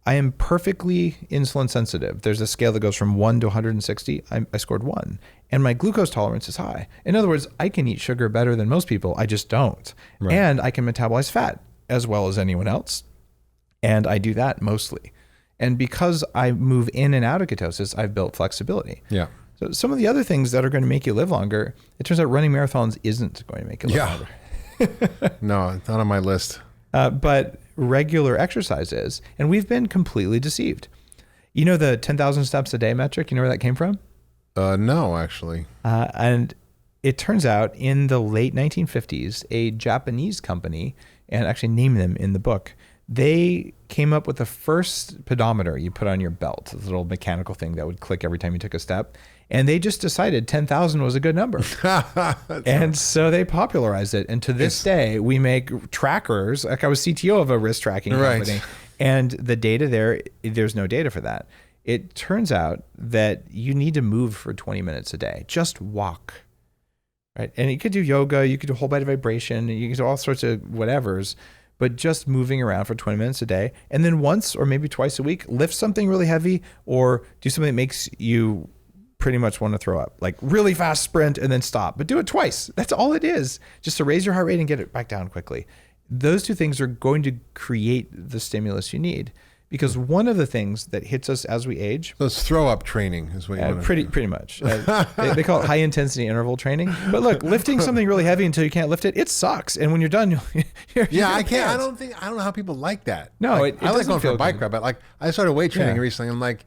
I am perfectly insulin sensitive. There's a scale that goes from 1 to 160. I scored 1. And my glucose tolerance is high. In other words, I can eat sugar better than most people. I just don't. Right. And I can metabolize fat as well as anyone else. And I do that mostly. And because I move in and out of ketosis, I've built flexibility. Yeah. So some of the other things that are going to make you live longer, it turns out running marathons isn't going to make you live longer. No, it's not on my list. But regular exercise is, and we've been completely deceived. You know the 10,000 steps a day metric? You know where that came from? No, actually. And it turns out in the late 1950s, a Japanese company, and actually name them in the book, they came up with the first pedometer you put on your belt, this little mechanical thing that would click every time you took a step. And they just decided 10,000 was a good number. And so they popularized it. And to this day, we make trackers. Like I was CTO of a wrist tracking company. And the data there's no data for that. It turns out that you need to move for 20 minutes a day. Just walk. Right? And you could do yoga, you could do whole body vibration, you could do all sorts of whatevers. But just moving around for 20 minutes a day. And then once or maybe twice a week, lift something really heavy or do something that makes you pretty much want to throw up, like really fast sprint and then stop, but do it twice. That's all it is, just to raise your heart rate and get it back down quickly. Those two things are going to create the stimulus you need, because one of the things that hits us as we age. So it's throw up training is what you want to pretty much. They call it high intensity interval training. But look, lifting something really heavy until you can't lift it sucks. And when you're done, I can't. I don't know how people like that. No, like, I like going for a bike ride, but like I started weight training recently. I'm like,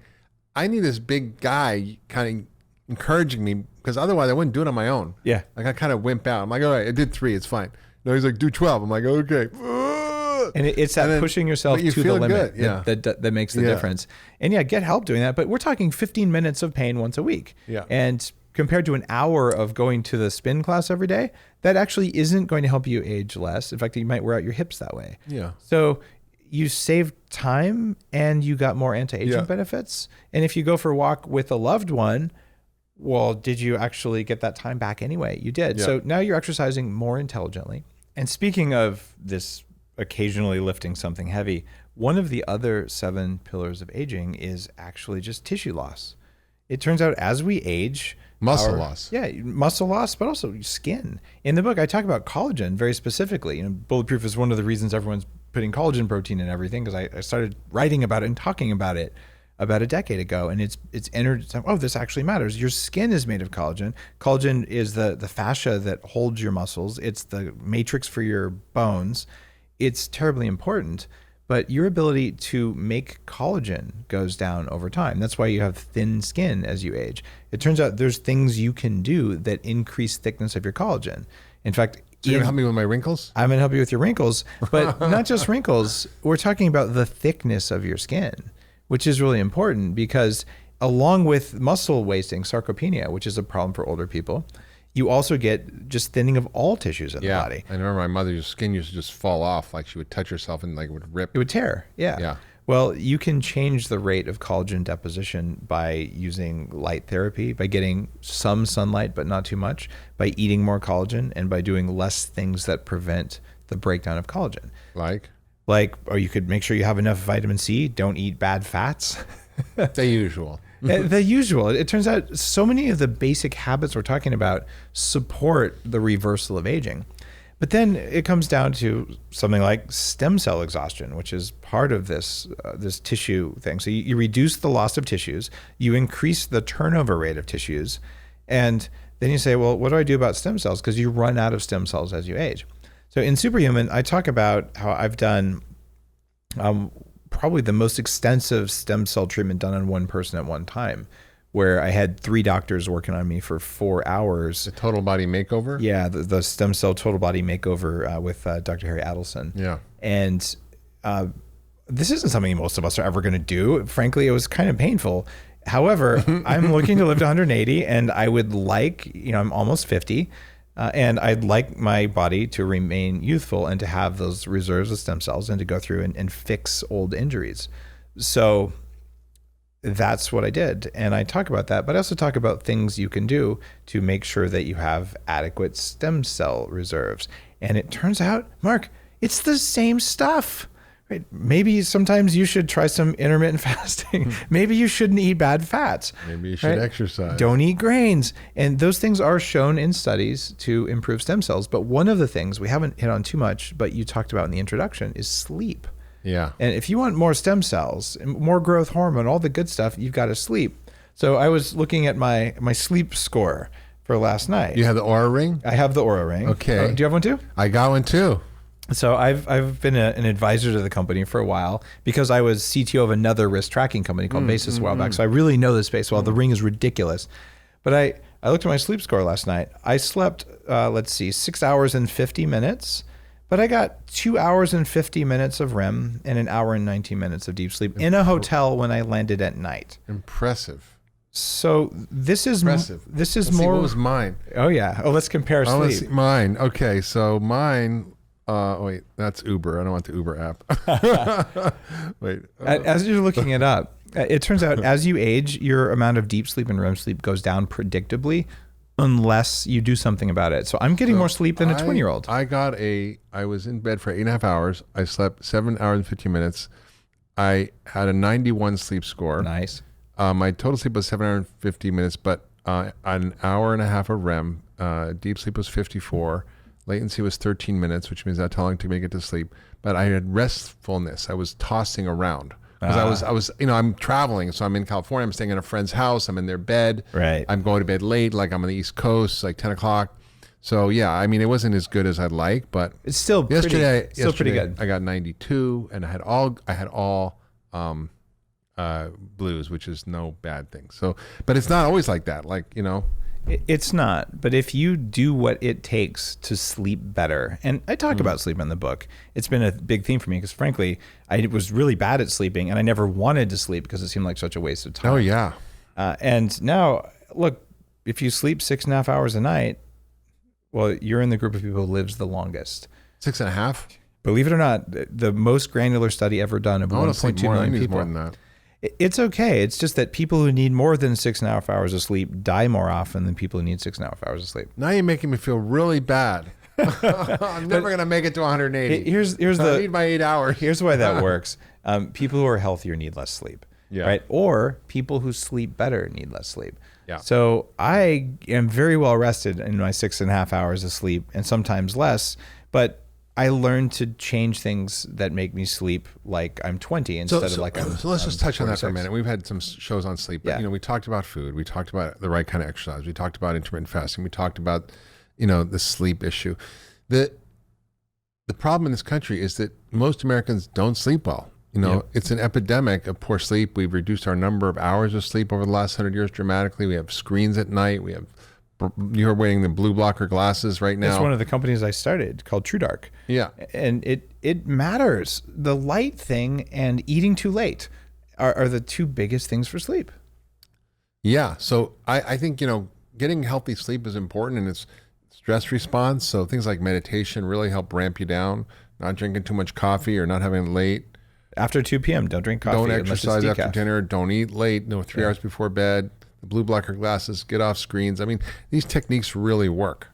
I need this big guy kind of encouraging me, because otherwise I wouldn't do it on my own. Yeah. Like I kind of wimp out. I'm like, all right, I did 3, it's fine. No, he's like, do 12. I'm like, okay. And it's that pushing yourself to the limit that makes the difference. And get help doing that. But we're talking 15 minutes of pain once a week. Yeah. And compared to an hour of going to the spin class every day, that actually isn't going to help you age less. In fact, you might wear out your hips that way. Yeah. So you save time and you got more anti-aging benefits. And if you go for a walk with a loved one, well, did you actually get that time back anyway? You did. Yeah. So now you're exercising more intelligently And speaking of this occasionally lifting something heavy, one of the other 7 pillars of aging is actually just tissue loss. It turns out as we age, Muscle loss. Yeah, muscle loss, but also skin. In the book, I talk about collagen very specifically. Bulletproof is one of the reasons everyone's putting collagen protein in everything, because I started writing about it and talking about it about a decade ago, and it's entered. Oh, this actually matters. Your skin is made of collagen. Collagen is the fascia that holds your muscles. It's the matrix for your bones. It's terribly important, but your ability to make collagen goes down over time. That's why you have thin skin as you age. It turns out there's things you can do that increase thickness of your collagen. In fact, So you're going to help me with my wrinkles? I'm going to help you with your wrinkles, but not just wrinkles. We're talking about the thickness of your skin, which is really important, because along with muscle wasting, sarcopenia, which is a problem for older people, you also get just thinning of all tissues in the body. I remember my mother's skin used to just fall off, like she would touch herself and like it would rip. It would tear. Yeah. Yeah. Well, you can change the rate of collagen deposition by using light therapy, by getting some sunlight, but not too much, by eating more collagen, and by doing less things that prevent the breakdown of collagen. Or you could make sure you have enough vitamin C. Don't eat bad fats. The usual. The usual. It turns out so many of the basic habits we're talking about support the reversal of aging. But then it comes down to something like stem cell exhaustion, which is part of this tissue thing. So you reduce the loss of tissues, you increase the turnover rate of tissues, and then you say, well, what do I do about stem cells? Because you run out of stem cells as you age. So in Superhuman, I talk about how I've done probably the most extensive stem cell treatment done on one person at one time, where I had 3 doctors working on me for 4 hours. The total body makeover? Yeah, the stem cell total body makeover with Dr. Harry Adelson. Yeah. And this isn't something most of us are ever going to do. Frankly, it was kind of painful. However, I'm looking to live to 180, and I would like, I'm almost 50, and I'd like my body to remain youthful and to have those reserves of stem cells and to go through and fix old injuries. So that's what I did. And I talk about that, but I also talk about things you can do to make sure that you have adequate stem cell reserves. And it turns out, Mark, it's the same stuff. Right? Maybe sometimes you should try some intermittent fasting. Maybe you shouldn't eat bad fats. Maybe you should exercise. Don't eat grains. And those things are shown in studies to improve stem cells. But one of the things we haven't hit on too much, but you talked about in the introduction, is sleep. Yeah. And if you want more stem cells, more growth hormone, all the good stuff, you've got to sleep. So I was looking at my sleep score for last night. You have the Oura Ring? I have the Oura Ring. Okay. Do you have one too? I got one too. So I've been an advisor to the company for a while, because I was CTO of another risk tracking company called Basis a while back. So I really know this space well. The Ring is ridiculous. But I looked at my sleep score last night. I slept, 6 hours and 50 minutes. But I got 2 hours and 50 minutes of REM and 1 hour and 19 minutes of deep sleep in a hotel when I landed at night. Impressive. So this is Impressive. This is let's more. See, what was mine? Oh yeah. Oh, let's compare sleep. Let's see, mine. Okay, so mine. Wait, that's Uber. I don't want the Uber app. Wait. As you're looking it up, it turns out as you age, your amount of deep sleep and REM sleep goes down predictably, unless you do something about it. So I'm getting more sleep than a 20-year-old. I was in bed for 8.5 hours. I slept 7 hours and 15 minutes. I had a 91 sleep score. Nice. My total sleep was 750 minutes, but an hour and a half of REM. Deep sleep was 54. Latency was 13 minutes, which means that's how long it took me to get to sleep. But I had restfulness. I was tossing around. Because I was, I'm traveling, so I'm in California. I'm staying in a friend's house. I'm in their bed. Right. I'm going to bed late, like I'm on the East Coast, like 10 o'clock. So yeah, I mean, it wasn't as good as I'd like, but it's still pretty good. I got 92, and I had all blues, which is no bad thing. So, but it's not always like that. Like It's not, but if you do what it takes to sleep better, and I talk about sleep in the book, it's been a big theme for me because frankly, I was really bad at sleeping and I never wanted to sleep because it seemed like such a waste of time. Oh yeah. And now look, if you sleep 6.5 hours a night, well, you're in the group of people who lives the longest. 6.5? Believe it or not, the most granular study ever done of 1.2 million people. More than that. It's okay. It's just that people who need more than 6.5 hours of sleep die more often than people who need 6.5 hours of sleep. Now you're making me feel really bad. I'm never going to make it to 180. I need my 8 hours. Here's why that works. People who are healthier need less sleep, right? Or people who sleep better need less sleep. Yeah. So I am very well rested in my 6.5 hours of sleep, and sometimes less, but I learned to change things that make me sleep like I'm 20 instead of like I'm. So let's just touch on that for a minute. We've had some shows on sleep, but we talked about food, we talked about the right kind of exercise, we talked about intermittent fasting, we talked about the sleep issue. The problem in this country is that most Americans don't sleep well. It's an epidemic of poor sleep. We've reduced our number of hours of sleep over the last 100 years dramatically. We have screens at night. You're wearing the blue blocker glasses right now. It's one of the companies I started called TrueDark. Yeah. And it matters. The light thing and eating too late are the two biggest things for sleep. Yeah. So I think, getting healthy sleep is important, and it's stress response. So things like meditation really help ramp you down, not drinking too much coffee or not having it late. After 2 p.m., don't drink coffee. Don't exercise after dinner. Don't eat late. 3 hours before bed. The blue blocker glasses, get off screens. I mean, these techniques really work.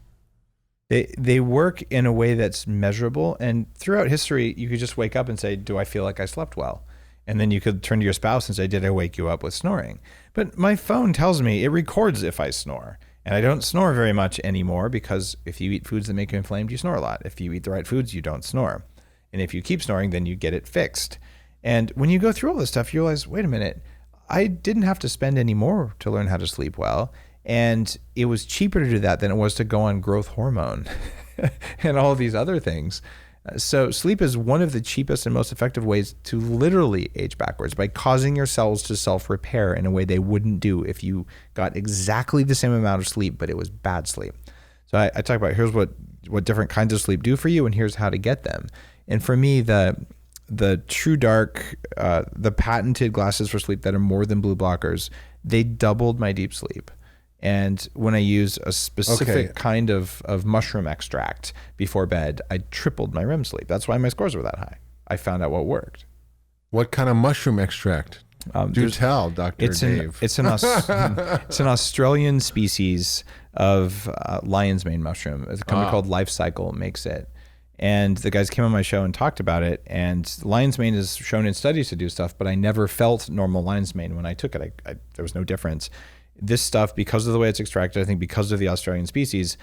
They work in a way that's measurable. And throughout history, you could just wake up and say, do I feel like I slept well? And then you could turn to your spouse and say, did I wake you up with snoring? But my phone tells me it records if I snore. And I don't snore very much anymore, because if you eat foods that make you inflamed, you snore a lot. If you eat the right foods, you don't snore. And if you keep snoring, then you get it fixed. And when you go through all this stuff, you realize, wait a minute, I didn't have to spend any more to learn how to sleep well. And it was cheaper to do that than it was to go on growth hormone and all these other things. So sleep is one of the cheapest and most effective ways to literally age backwards, by causing your cells to self-repair in a way they wouldn't do if you got exactly the same amount of sleep, but it was bad sleep. So I talk about, here's what different kinds of sleep do for you, and here's how to get them. And for me, the TrueDark, the patented glasses for sleep that are more than blue blockers, they doubled my deep sleep. And when I use a specific kind of mushroom extract before bed, I tripled my REM sleep. That's why my scores were that high. I found out what worked. What kind of mushroom extract? Do tell, Dr. Dave. It's an Australian species of lion's mane mushroom. It's a company called Life Cycle makes it. And the guys came on my show and talked about it. And lion's mane is shown in studies to do stuff, but I never felt normal lion's mane when I took it. There was no difference. This stuff, because of the way it's extracted, I think because of the Australian species,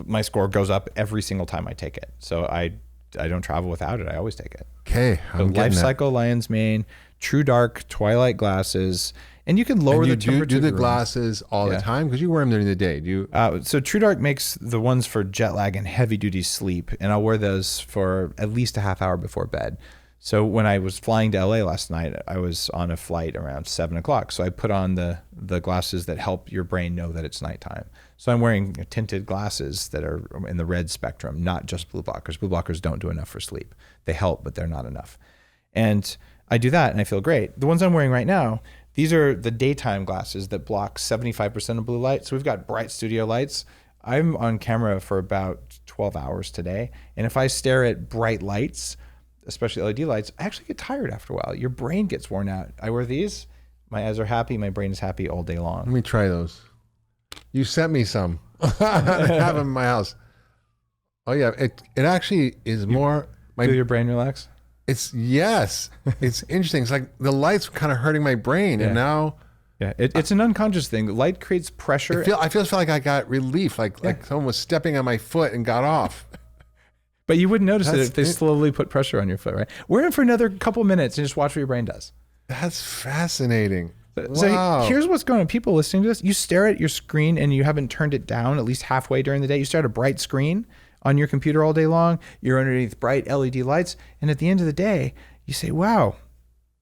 my score goes up every single time I take it. So I don't travel without it. I always take it. Okay. So Life Cycle lion's mane, TrueDark twilight glasses, and you can lower the temperature. Do the glasses all the time, because you wear them during the day. Do you? So TrueDark makes the ones for jet lag and heavy duty sleep, and I'll wear those for at least a half hour before bed. So when I was flying to LA last night, I was on a flight around 7 o'clock. So I put on the glasses that help your brain know that it's nighttime. So I'm wearing tinted glasses that are in the red spectrum, not just blue blockers. Blue blockers don't do enough for sleep. They help, but they're not enough. And I do that and I feel great. The ones I'm wearing right now, these are the daytime glasses that block 75% of blue light. So we've got bright studio lights. I'm on camera for about 12 hours today. And if I stare at bright lights, especially LED lights, I actually get tired after a while. Your brain gets worn out. I wear these, my eyes are happy, my brain is happy all day long. Let me try those. You sent me some. I have them in my house. Oh yeah, it actually is more. Feel your brain relax? It's interesting. It's like the lights were kind of hurting my brain, and now. Yeah, it's an unconscious thing. Light creates pressure. I feel like I got relief, like someone was stepping on my foot and got off. But you wouldn't notice it if they slowly put pressure on your foot, right? Wear it for another couple minutes and just watch what your brain does. That's fascinating. Wow. So here's what's going on. People listening to this, you stare at your screen and you haven't turned it down at least halfway during the day. You stare at a bright screen on your computer all day long. You're underneath bright LED lights. And at the end of the day, you say, wow,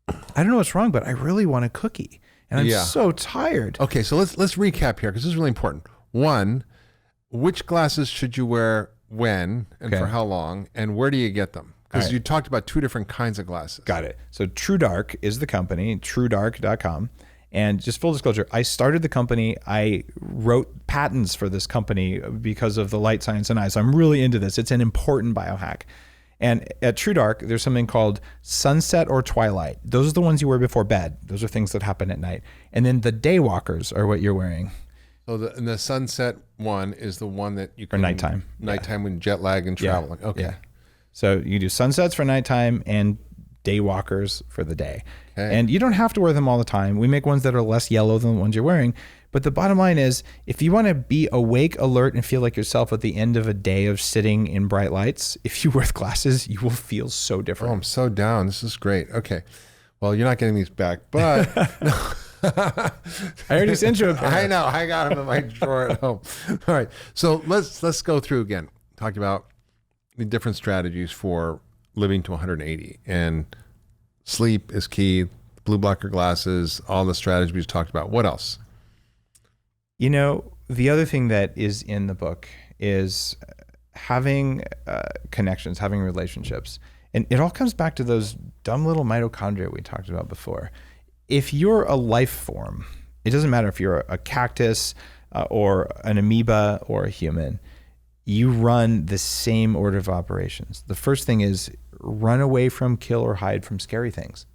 I don't know what's wrong, but I really want a cookie. And I'm so tired. Okay, so let's recap here, because this is really important. One, which glasses should you wear when and for how long, and where do you get them? Because you talked about two different kinds of glasses. Got it. So TrueDark is the company, truedark.com. And just full disclosure, I started the company. I wrote patents for this company because of the light science and eyes. So I'm really into this. It's an important biohack. And at TrueDark, there's something called sunset or twilight. Those are the ones you wear before bed. Those are things that happen at night. And then the day walkers are what you're wearing. So the sunset one is the one that you can... For nighttime. Nighttime when jet lag and travel. Yeah. Okay. Yeah. So you do sunsets for nighttime and day walkers for the day. Okay. And you don't have to wear them all the time. We make ones that are less yellow than the ones you're wearing. But the bottom line is, if you want to be awake, alert, and feel like yourself at the end of a day of sitting in bright lights, if you wear glasses, you will feel so different. Oh, I'm so down. This is great. Okay. Well, you're not getting these back, but... I already sent you a pair. I know. I got them in my drawer at home. All right. So let's go through again. Talk about the different strategies for living to 180. And sleep is key. Blue blocker glasses, all the strategies we talked about. What else? You know, the other thing that is in the book is having connections, having relationships. And it all comes back to those dumb little mitochondria we talked about before. If you're a life form, it doesn't matter if you're a cactus or an amoeba or a human, you run the same order of operations. The first thing is run away from, kill, or hide from scary things.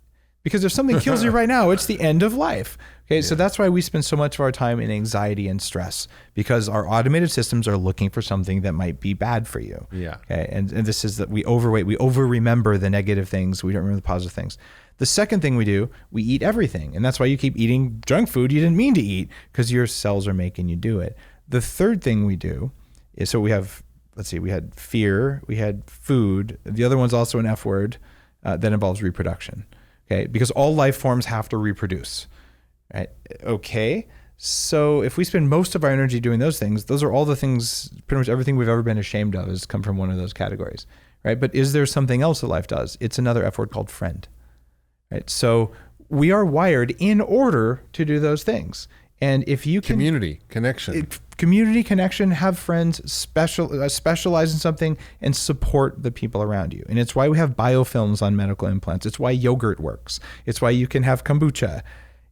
Because if something kills you right now, it's the end of life. Okay, yeah. So that's why we spend so much of our time in anxiety and stress, because our automated systems are looking for something that might be bad for you. Yeah. Okay, and this is that we overweight, we over-remember the negative things, we don't remember the positive things. The second thing we do, we eat everything. And that's why you keep eating junk food you didn't mean to eat, because your cells are making you do it. The third thing we do is, so we have, let's see, we had fear, we had food. The other one's also an F word that involves reproduction. Okay, because all life forms have to reproduce, right? Okay, so if we spend most of our energy doing those things, those are all the things, pretty much everything we've ever been ashamed of has come from one of those categories, right? But is there something else that life does? It's another F word called friend, right? So we are wired in order to do those things. And if you can... Community, connection. Community connection, have friends, specialize in something, and support the people around you. And it's why we have biofilms on medical implants. It's why yogurt works. It's why you can have kombucha.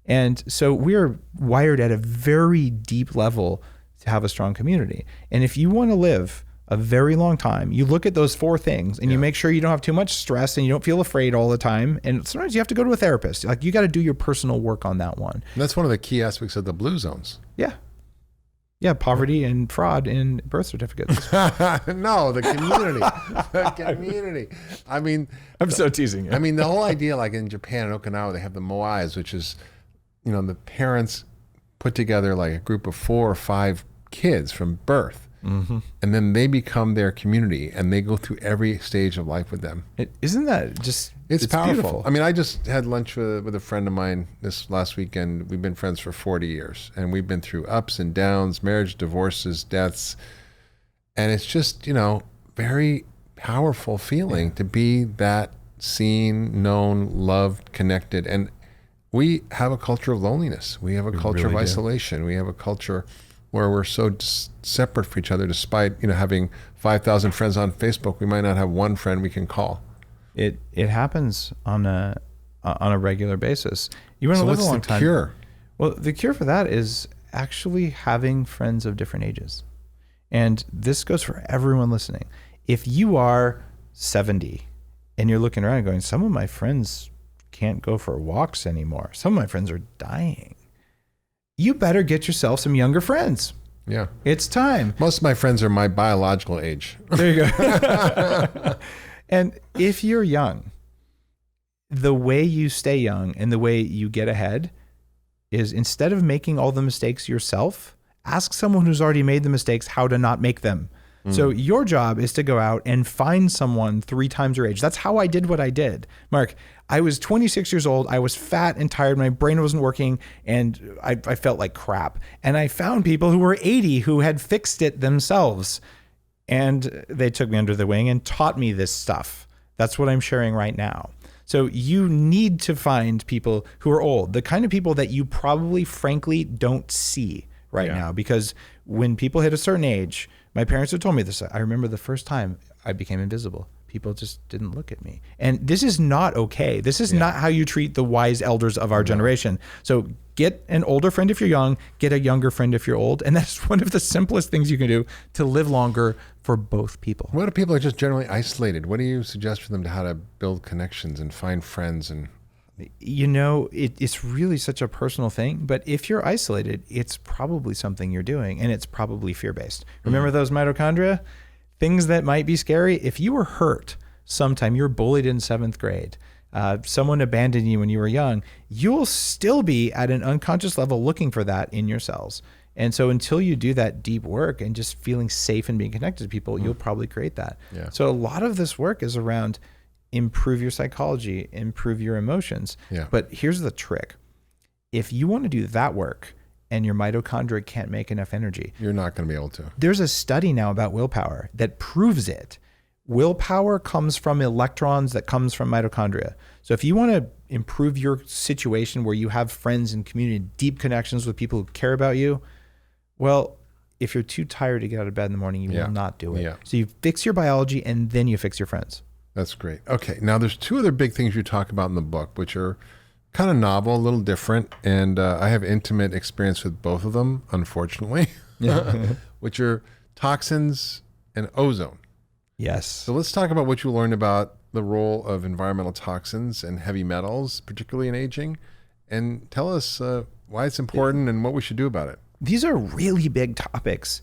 And so we're wired at a very deep level to have a strong community. And if you want to live a very long time, you look at those four things and you make sure you don't have too much stress and you don't feel afraid all the time. And sometimes you have to go to a therapist. Like, you got to do your personal work on that one. And that's one of the key aspects of the blue zones. Yeah. Yeah, poverty and fraud in birth certificates. No, the community. The community. I mean... I'm so teasing you. I mean, the whole idea, like in Japan and Okinawa, they have the moais, which is, you know, the parents put together like a group of 4 or 5 kids from birth. Mm-hmm. And then they become their community and they go through every stage of life with them. Isn't that just... It's powerful. Beautiful. I mean, I just had lunch with a friend of mine this last weekend. We've been friends for 40 years and we've been through ups and downs, marriage, divorces, deaths. And it's just, you know, very powerful feeling to be that seen, known, loved, connected. And we have a culture of loneliness. We have a culture of isolation. We have a culture where we're so separate from each other, despite, you know, having 5,000 friends on Facebook. We might not have one friend we can call. It happens on a regular basis. You want to live a long time. What's the cure? Well, the cure for that is actually having friends of different ages. And this goes for everyone listening. If you are 70 and you're looking around and going, some of my friends can't go for walks anymore. Some of my friends are dying. You better get yourself some younger friends. Yeah. It's time. Most of my friends are my biological age. There you go. And if you're young, the way you stay young and the way you get ahead is, instead of making all the mistakes yourself, ask someone who's already made the mistakes how to not make them. So your job is to go out and find someone 3 times your age. That's how I did what I did. Mark, I was 26 years old. I was fat and tired. My brain wasn't working and I felt like crap. And I found people who were 80 who had fixed it themselves. And they took me under the wing and taught me this stuff. That's what I'm sharing right now. So you need to find people who are old, the kind of people that you probably, frankly, don't see right now. Because when people hit a certain age, my parents have told me this. I remember the first time I became invisible. People just didn't look at me. And this is not okay. This is not how you treat the wise elders of our generation. So get an older friend if you're young, get a younger friend if you're old. And that's one of the simplest things you can do to live longer for both people. What if people are just generally isolated? What do you suggest for them to how to build connections and find friends? And It's really such a personal thing, but if you're isolated, it's probably something you're doing, and it's probably fear-based. Remember those mitochondria? Things that might be scary. If you were hurt sometime, you're bullied in 7th grade, someone abandoned you when you were young, you'll still be at an unconscious level looking for that in your cells. And so until you do that deep work and just feeling safe and being connected to people, you'll probably create that. Yeah. So a lot of this work is around improve your psychology, improve your emotions. Yeah. But here's the trick. If you want to do that work and your mitochondria can't make enough energy, you're not going to be able to. There's a study now about willpower that proves it. Willpower comes from electrons that comes from mitochondria. So if you want to improve your situation where you have friends and community, deep connections with people who care about you, well, if you're too tired to get out of bed in the morning, you will not do it. Yeah. So you fix your biology and then you fix your friends. That's great. Okay. Now there's 2 other big things you talk about in the book, which are kind of novel, a little different. And I have intimate experience with both of them, unfortunately, which are toxins and ozone. Yes. So let's talk about what you learned about the role of environmental toxins and heavy metals, particularly in aging, and tell us why it's important and what we should do about it. These are really big topics.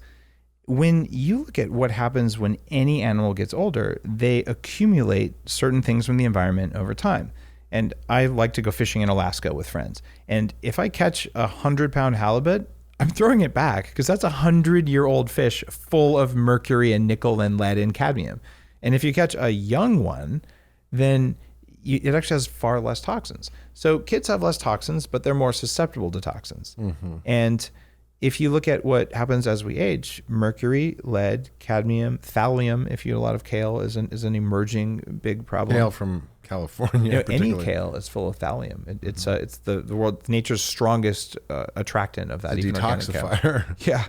When you look at what happens when any animal gets older, they accumulate certain things from the environment over time. And I like to go fishing in Alaska with friends. And if I catch 100-pound halibut, I'm throwing it back because that's 100-year-old fish full of mercury and nickel and lead and cadmium. And if you catch a young one, then it actually has far less toxins. So kids have less toxins, but they're more susceptible to toxins. Mm-hmm. And if you look at what happens as we age, mercury, lead, cadmium, thallium, if you eat a lot of kale, is an emerging big problem. Kale from California, any kale is full of thallium. It's the nature's strongest attractant of that. It's a detoxifier. Yeah.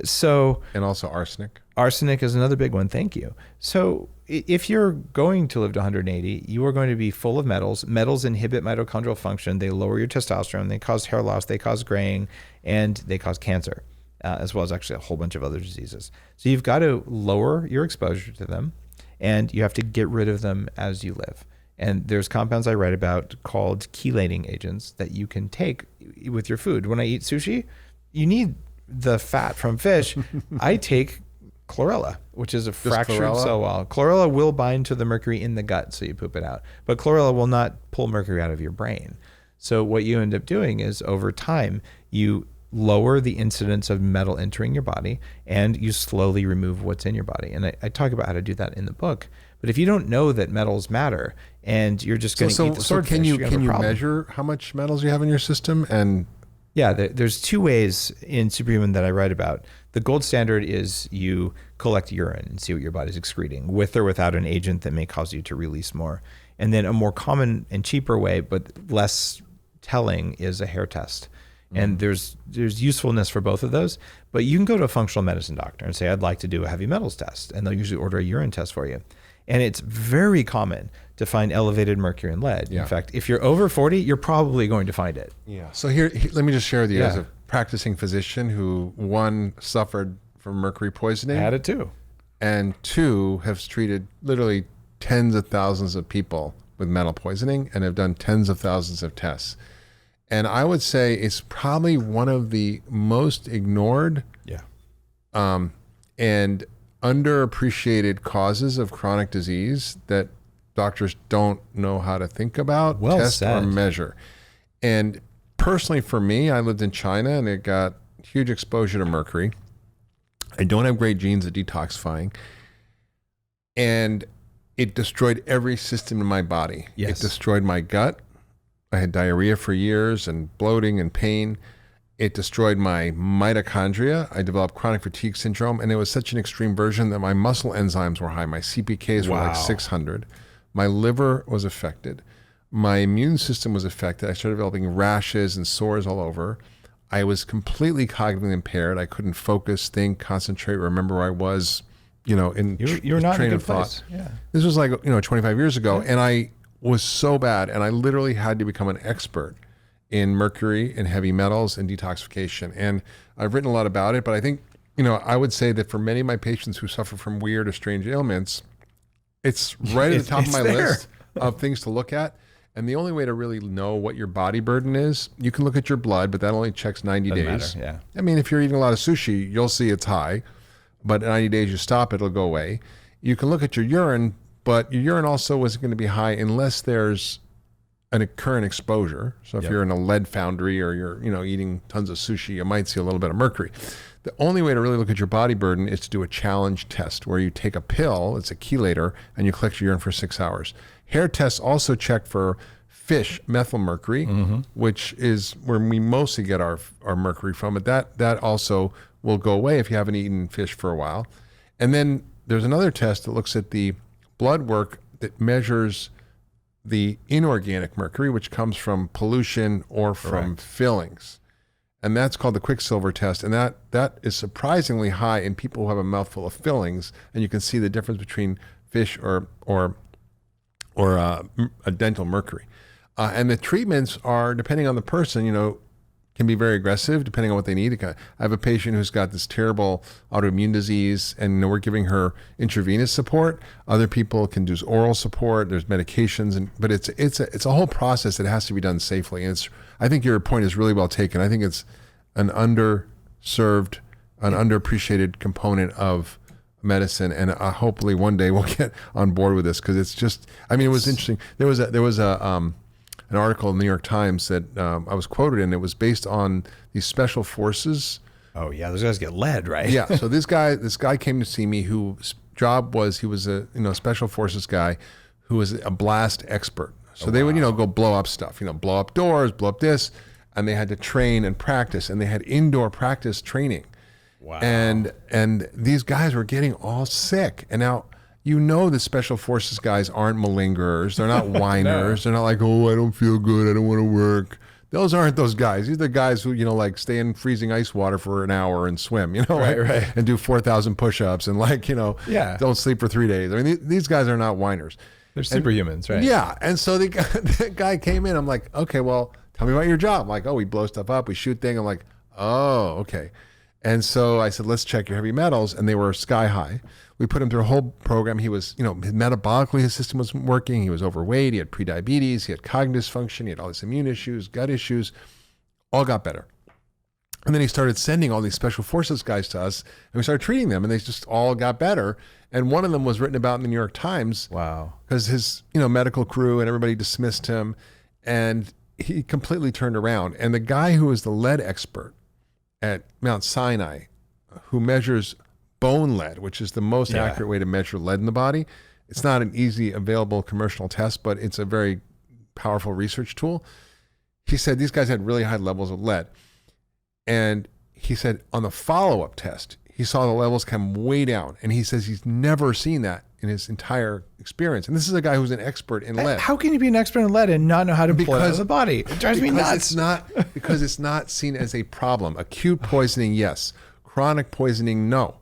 So and also arsenic. Arsenic is another big one. Thank you. So if you're going to live to 180, you are going to be full of metals. Metals inhibit mitochondrial function. They lower your testosterone. They cause hair loss. They cause graying, and they cause cancer, as well as actually a whole bunch of other diseases. So you've got to lower your exposure to them, and you have to get rid of them as you live. And there's compounds I read about called chelating agents that you can take with your food. When I eat sushi, you need the fat from fish. I take chlorella, which is a fractured cell wall. Chlorella will bind to the mercury in the gut, so you poop it out. But chlorella will not pull mercury out of your brain. So what you end up doing is over time, you lower the incidence of metal entering your body and you slowly remove what's in your body. And I talk about how to do that in the book. But if you don't know that metals matter and you're just going to eat the swordfish, can you measure how much metals you have in your system? And yeah, there's 2 ways in Superhuman that I write about. The gold standard is you collect urine and see what your body's excreting, with or without an agent that may cause you to release more. And then a more common and cheaper way, but less telling, is a hair test. And there's usefulness for both of those. But you can go to a functional medicine doctor and say, I'd like to do a heavy metals test. And they'll usually order a urine test for you. And it's very common to find elevated mercury and lead. Yeah. In fact, if you're over 40, you're probably going to find it. Yeah. So here let me just share with you as a practicing physician who, 1, suffered from mercury poisoning. I had it too. And 2, have treated literally tens of thousands of people with metal poisoning and have done tens of thousands of tests. And I would say it's probably one of the most ignored and underappreciated causes of chronic disease that doctors don't know how to think about, test, or measure. And personally for me, I lived in China and it got huge exposure to mercury. I don't have great genes at detoxifying. And it destroyed every system in my body. Yes. It destroyed my gut. I had diarrhea for years and bloating and pain. It destroyed my mitochondria. I developed chronic fatigue syndrome, and it was such an extreme version that my muscle enzymes were high. My CPKs were like 600. My liver was affected. My immune system was affected. I started developing rashes and sores all over. I was completely cognitively impaired. I couldn't focus, think, concentrate, remember where I was, in you're not train in a of good thought. place. Yeah. This was like 25 years ago, and I was so bad, and I literally had to become an expert in mercury and heavy metals and detoxification. And I've written a lot about it, but I think, I would say that for many of my patients who suffer from weird or strange ailments, it's right at the top of my list of things to look at. And the only way to really know what your body burden is, you can look at your blood, but that only checks 90 Doesn't days. matter, yeah. I mean, if you're eating a lot of sushi, you'll see it's high, but in 90 days you stop, it'll go away. You can look at your urine, but your urine also isn't going to be high unless there's an current exposure. So if you're in a lead foundry or you're eating tons of sushi, you might see a little bit of mercury. The only way to really look at your body burden is to do a challenge test where you take a pill, it's a chelator, and you collect your urine for 6 hours. Hair tests also check for fish methylmercury, which is where we mostly get our mercury from. But that also will go away if you haven't eaten fish for a while. And then there's another test that looks at the blood work that measures the inorganic mercury, which comes from pollution or from fillings. And that's called the Quicksilver test. And that is surprisingly high in people who have a mouthful of fillings. And you can see the difference between fish or a dental mercury. And the treatments are, depending on the person, can be very aggressive depending on what they need. I have a patient who's got this terrible autoimmune disease, and we're giving her intravenous support. Other people can do oral support. There's medications, but it's a whole process that has to be done safely. And I think your point is really well taken. I think it's an underserved, an underappreciated component of medicine, and hopefully one day we'll get on board with this, because it's just. I mean, it was interesting. There was an article in the New York Times that I was quoted in. It was based on these special forces. Oh yeah, those guys get lead, right? Yeah. So this guy came to see me whose job was, he was a special forces guy who was a blast expert. So they would go blow up stuff, blow up doors, blow up this, and they had to train and practice, and they had indoor practice training. Wow. And these guys were getting all sick, and now. The special forces guys aren't malingerers. They're not whiners. They're not like, oh, I don't feel good. I don't want to work. Those aren't those guys. These are the guys who, stay in freezing ice water for an hour and swim, right. And do 4,000 push-ups and don't sleep for 3 days. I mean, these guys are not whiners. They're superhumans, right? Yeah. And so the guy came in. I'm like, okay, well, tell me about your job. I'm like, oh, we blow stuff up. We shoot things. I'm like, oh, okay. And so I said, let's check your heavy metals. And they were sky high. We put him through a whole program. He was, metabolically, his system wasn't working. He was overweight. He had prediabetes. He had cognitive dysfunction. He had all these immune issues, gut issues, all got better. And then he started sending all these special forces guys to us, and we started treating them, and they just all got better. And one of them was written about in the New York Times. Wow. Because his, medical crew and everybody dismissed him, and he completely turned around. And the guy who was the lead expert at Mount Sinai, who measures bone lead, which is the most accurate way to measure lead in the body. It's not an easy available commercial test, but it's a very powerful research tool. He said these guys had really high levels of lead. And he said on the follow-up test, he saw the levels come way down. And he says he's never seen that in his entire experience. And this is a guy who's an expert in lead. How can you be an expert in lead and not know how to pull it out of the body? It drives me nuts. Because it's not seen as a problem. Acute poisoning, yes. Chronic poisoning, no.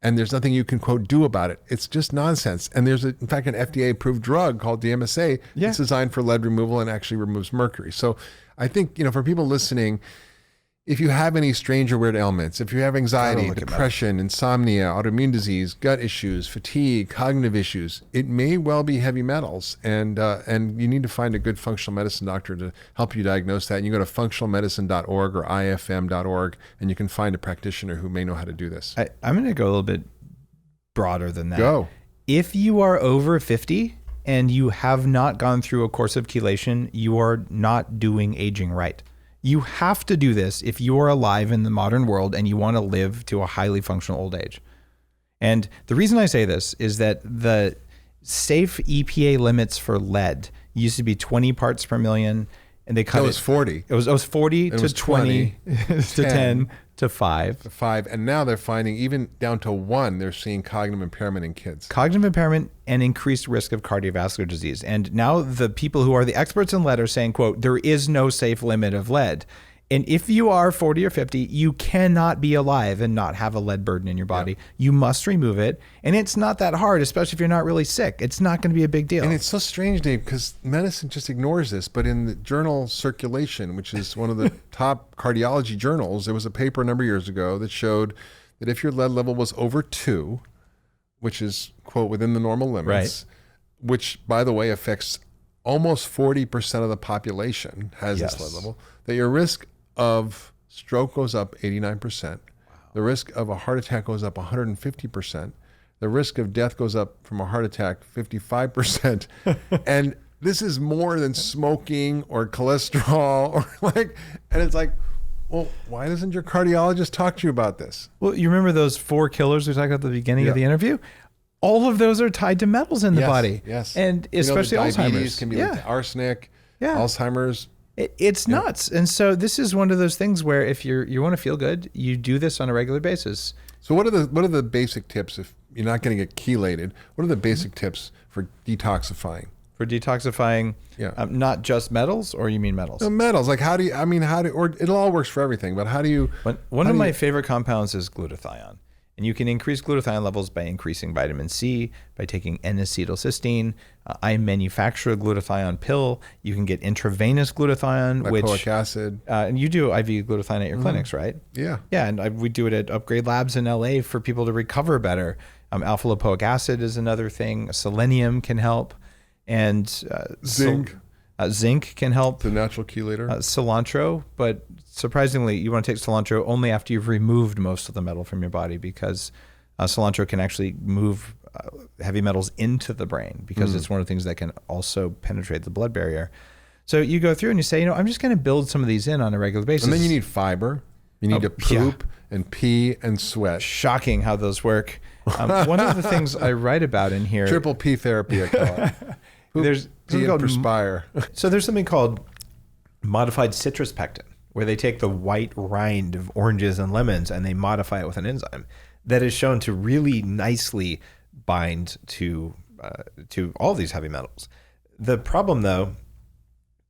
And there's nothing you can, quote, do about it. It's just nonsense. And there's, in fact, an FDA-approved drug called DMSA. Yeah. It's designed for lead removal and actually removes mercury. So I think, for people listening, if you have any strange or weird ailments, if you have anxiety, depression, insomnia, autoimmune disease, gut issues, fatigue, cognitive issues, it may well be heavy metals. And you need to find a good functional medicine doctor to help you diagnose that. And you go to functionalmedicine.org or ifm.org, and you can find a practitioner who may know how to do this. I'm going to go a little bit broader than that. Go. If you are over 50 and you have not gone through a course of chelation, you are not doing aging right. You have to do this if you are alive in the modern world and you want to live to a highly functional old age. And the reason I say this is that the safe EPA limits for lead used to be 20 parts per million, and they cut it. It was 40. It was 40 to 20 to 10 to 5. To 5. And now they're finding even down to 1, they're seeing cognitive impairment in kids. Cognitive impairment and increased risk of cardiovascular disease. And now the people who are the experts in lead are saying, quote, there is no safe limit of lead. And if you are 40 or 50, you cannot be alive and not have a lead burden in your body. Yeah. You must remove it. And it's not that hard, especially if you're not really sick. It's not going to be a big deal. And it's so strange, Dave, because medicine just ignores this. But in the journal Circulation, which is one of the top cardiology journals, there was a paper a number of years ago that showed that if your lead level was over 2, which is, quote, within the normal limits, which, by the way, affects almost 40% of the population has Yes. this level, that your risk of stroke goes up 89%. The risk of a heart attack goes up 150%. The risk of death goes up from a heart attack 55%. And this is more than smoking or cholesterol and it's like, well, why doesn't your cardiologist talk to you about this? Well, you remember those 4 killers we talked about at the beginning of the interview? All of those are tied to metals in the body. Yes. And especially diabetes Alzheimer's. can be linked to arsenic, Alzheimer's. It's nuts. And so this is one of those things where if you want to feel good, you do this on a regular basis. So what are the basic tips if you're not going to get chelated? What are the basic tips for detoxifying? For detoxifying, not just metals, or you mean metals? The metals, like or it all works for everything, but how do you? One of my favorite compounds is glutathione. And you can increase glutathione levels by increasing vitamin C, by taking N-acetylcysteine. I manufacture a glutathione pill. You can get intravenous glutathione, Lipoic acid. And you do IV glutathione at your clinics, right? Yeah. Yeah, and we do it at Upgrade Labs in LA for people to recover better. Alpha lipoic acid is another thing. Selenium can help. And zinc. Zinc can help. The natural chelator. Cilantro, but surprisingly, you want to take cilantro only after you've removed most of the metal from your body, because cilantro can actually move heavy metals into the brain, because it's one of the things that can also penetrate the blood barrier. So you go through and you say, I'm just going to build some of these in on a regular basis. And then you need fiber. You need to poop and pee and sweat. Shocking how those work. One of the things I write about in here. Triple P therapy, I call it. There's pee and perspire. So there's something called modified citrus pectin, where they take the white rind of oranges and lemons and they modify it with an enzyme that is shown to really nicely bind to all these heavy metals. The problem, though,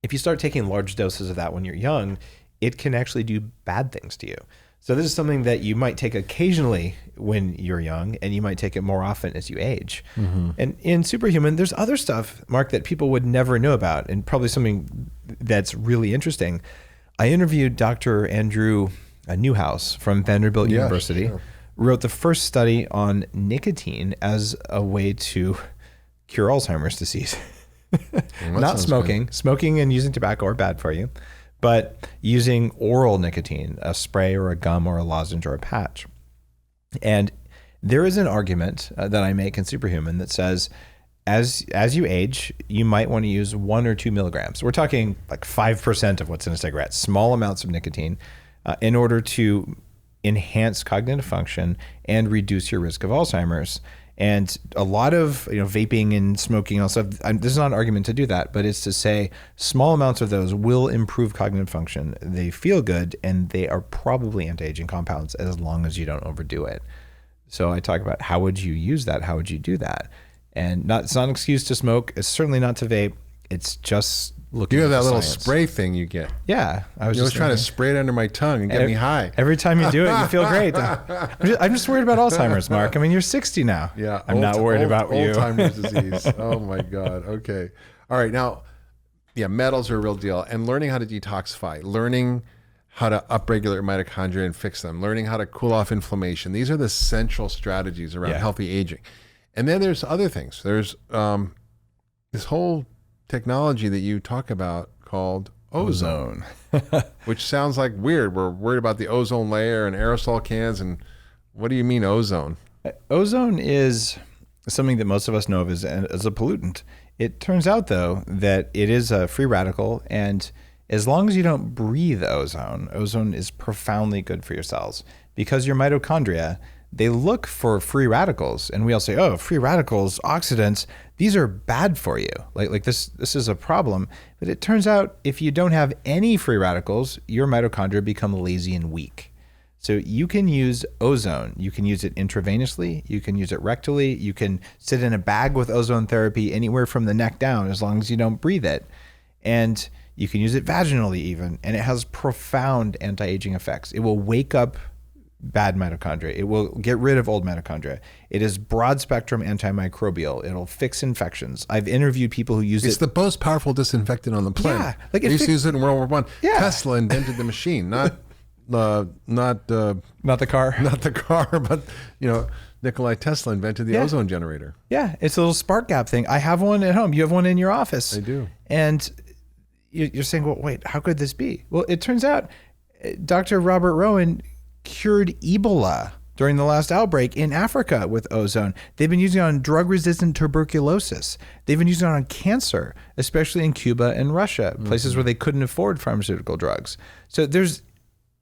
if you start taking large doses of that when you're young, it can actually do bad things to you. So this is something that you might take occasionally when you're young, and you might take it more often as you age. And in Superhuman, there's other stuff, Mark, that people would never know about, and probably something that's really interesting. I interviewed Dr. Andrew Newhouse from Vanderbilt University, wrote the first study on nicotine as a way to cure Alzheimer's disease. Not smoking. Good. Smoking and using tobacco are bad for you, but using oral nicotine, a spray or a gum or a lozenge or a patch. And there is an argument that I make in Superhuman that says, as you age, you might want to use 1 or 2 milligrams. We're talking like 5% of what's in a cigarette, small amounts of nicotine, in order to enhance cognitive function and reduce your risk of Alzheimer's. And a lot of vaping and smoking and all stuff, this is not an argument to do that, but it's to say small amounts of those will improve cognitive function. They feel good, and they are probably anti-aging compounds as long as you don't overdo it. So I talk about how would you use that? How would you do that? And it's not an excuse to smoke. It's certainly not to vape. It's just looking You at have that the little science. spray thing you get. Yeah. I was Trying to spray it under my tongue and get me high. Every time you do it, you feel great. I'm just worried about Alzheimer's, Mark. I mean, you're 60 now. Yeah. I'm not worried about you. Alzheimer's disease. Oh my God. Okay. All right. Now, metals are a real deal. And learning how to detoxify, learning how to upregulate mitochondria and fix them, learning how to cool off inflammation. These are the central strategies around healthy aging. And then there's other things. There's this whole technology that you talk about called ozone, which sounds like weird. We're worried about the ozone layer and aerosol cans. And what do you mean ozone? Ozone is something that most of us know of as a pollutant. It turns out, though, that it is a free radical. And as long as you don't breathe ozone is profoundly good for your cells, because your mitochondria, they look for free radicals, and we all say, oh, free radicals, oxidants, these are bad for you. Like this is a problem. But it turns out if you don't have any free radicals, your mitochondria become lazy and weak. So you can use ozone. You can use it intravenously. You can use it rectally. You can sit in a bag with ozone therapy anywhere from the neck down, as long as you don't breathe it. And you can use it vaginally even, and it has profound anti-aging effects. It will wake up bad mitochondria. It will get rid of old mitochondria. It is broad spectrum antimicrobial. It'll fix infections. I've interviewed people who use it. It's the most powerful disinfectant on the planet. Yeah, they used to use it in World War I. Yeah. Tesla invented the machine, not Not the car. Not the car, but Nikola Tesla invented the ozone generator. Yeah, it's a little spark gap thing. I have one at home. You have one in your office. I do. And you're saying, well, wait, how could this be? Well, it turns out Dr. Robert Rowan cured Ebola during the last outbreak in Africa with ozone. They've been using it on drug-resistant tuberculosis. They've been using it on cancer, especially in Cuba and Russia, places where they couldn't afford pharmaceutical drugs. So there's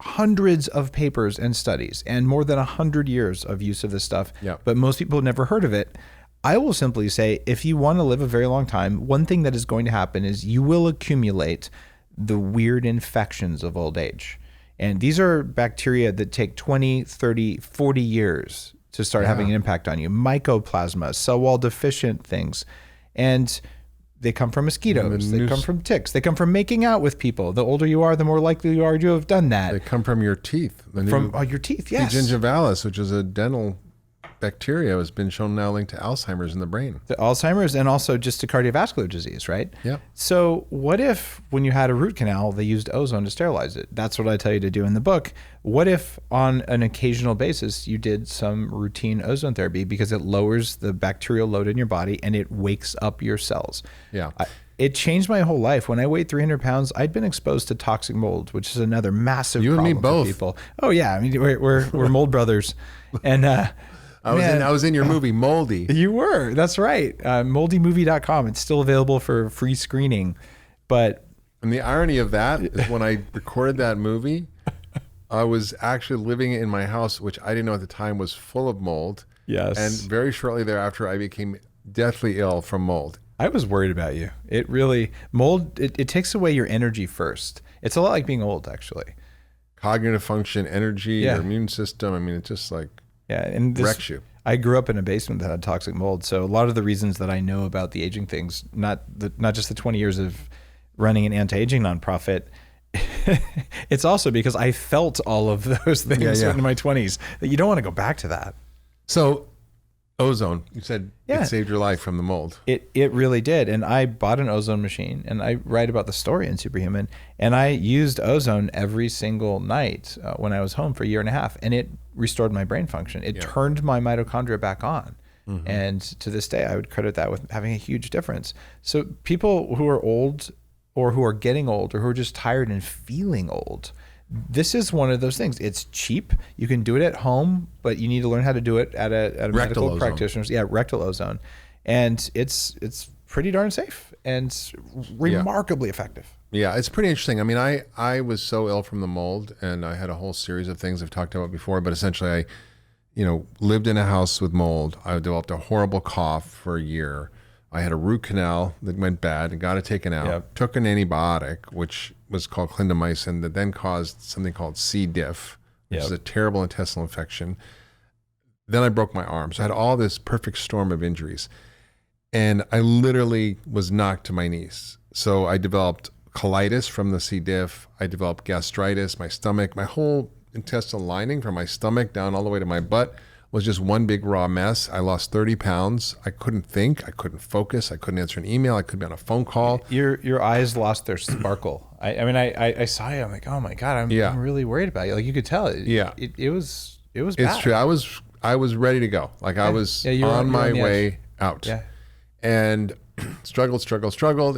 hundreds of papers and studies and more than 100 years of use of this stuff, but most people have never heard of it. I will simply say, if you want to live a very long time, one thing that is going to happen is you will accumulate the weird infections of old age. And these are bacteria that take 20, 30, 40 years to start having an impact on you. Mycoplasma, cell wall deficient things. And they come from mosquitoes. They come from ticks. They come from making out with people. The older you are, the more likely you are to have done that. They come from your teeth. From your teeth, yes. Gingivalis, which is a dental bacteria, has been shown now linked to Alzheimer's in the brain. The Alzheimer's and also just to cardiovascular disease, right? Yeah. So what if when you had a root canal, they used ozone to sterilize it? That's what I tell you to do in the book. What if on an occasional basis you did some routine ozone therapy because it lowers the bacterial load in your body and it wakes up your cells? Yeah. It changed my whole life. When I weighed 300 pounds, I'd been exposed to toxic mold, which is another massive problem and me both. for people. Oh yeah, I mean we're mold brothers, and I was in your movie Moldy. You were. That's right. Moldymovie.com. It's still available for free screening. And the irony of that is when I recorded that movie, I was actually living in my house, which I didn't know at the time was full of mold. Yes. And very shortly thereafter, I became deathly ill from mold. I was worried about you. It really, mold, it takes away your energy first. It's a lot like being old, actually. Cognitive function, energy, your immune system. I mean, it's just like... Yeah, and wrecks you. I grew up in a basement that had toxic mold, so a lot of the reasons that I know about the aging things, not just the 20 years of running an anti-aging nonprofit, it's also because I felt all of those things in my 20s that you don't want to go back to that. So, ozone, you said it saved your life from the mold. It really did, and I bought an ozone machine, and I write about the story in Superhuman, and I used ozone every single night when I was home for a year and a half, and it restored my brain function. It turned my mitochondria back on. And to this day, I would credit that with having a huge difference. So people who are old or who are getting old or who are just tired and feeling old, this is one of those things. It's cheap. You can do it at home, but you need to learn how to do it at a medical practitioner's. Yeah, rectal ozone. And it's pretty darn safe and remarkably effective. Yeah, it's pretty interesting. I mean, I was so ill from the mold, and I had a whole series of things I've talked about before, but essentially I, lived in a house with mold. I developed a horrible cough for a year. I had a root canal that went bad and got it taken out. Yep. Took an antibiotic, which was called clindamycin, that then caused something called C. diff, which is a terrible intestinal infection. Then I broke my arm. So I had all this perfect storm of injuries. And I literally was knocked to my knees. So I developed colitis from the C. diff. I developed gastritis. My stomach, my whole intestinal lining from my stomach down all the way to my butt was just one big raw mess. I lost 30 pounds. I couldn't think. I couldn't focus. I couldn't answer an email. I couldn't be on a phone call. Your eyes lost their sparkle. I saw you. I'm like, oh my God, I'm really worried about you. Like you could tell it. Yeah. It was bad. It's true. I was ready to go. Like I was on my way out. Yeah. And struggled.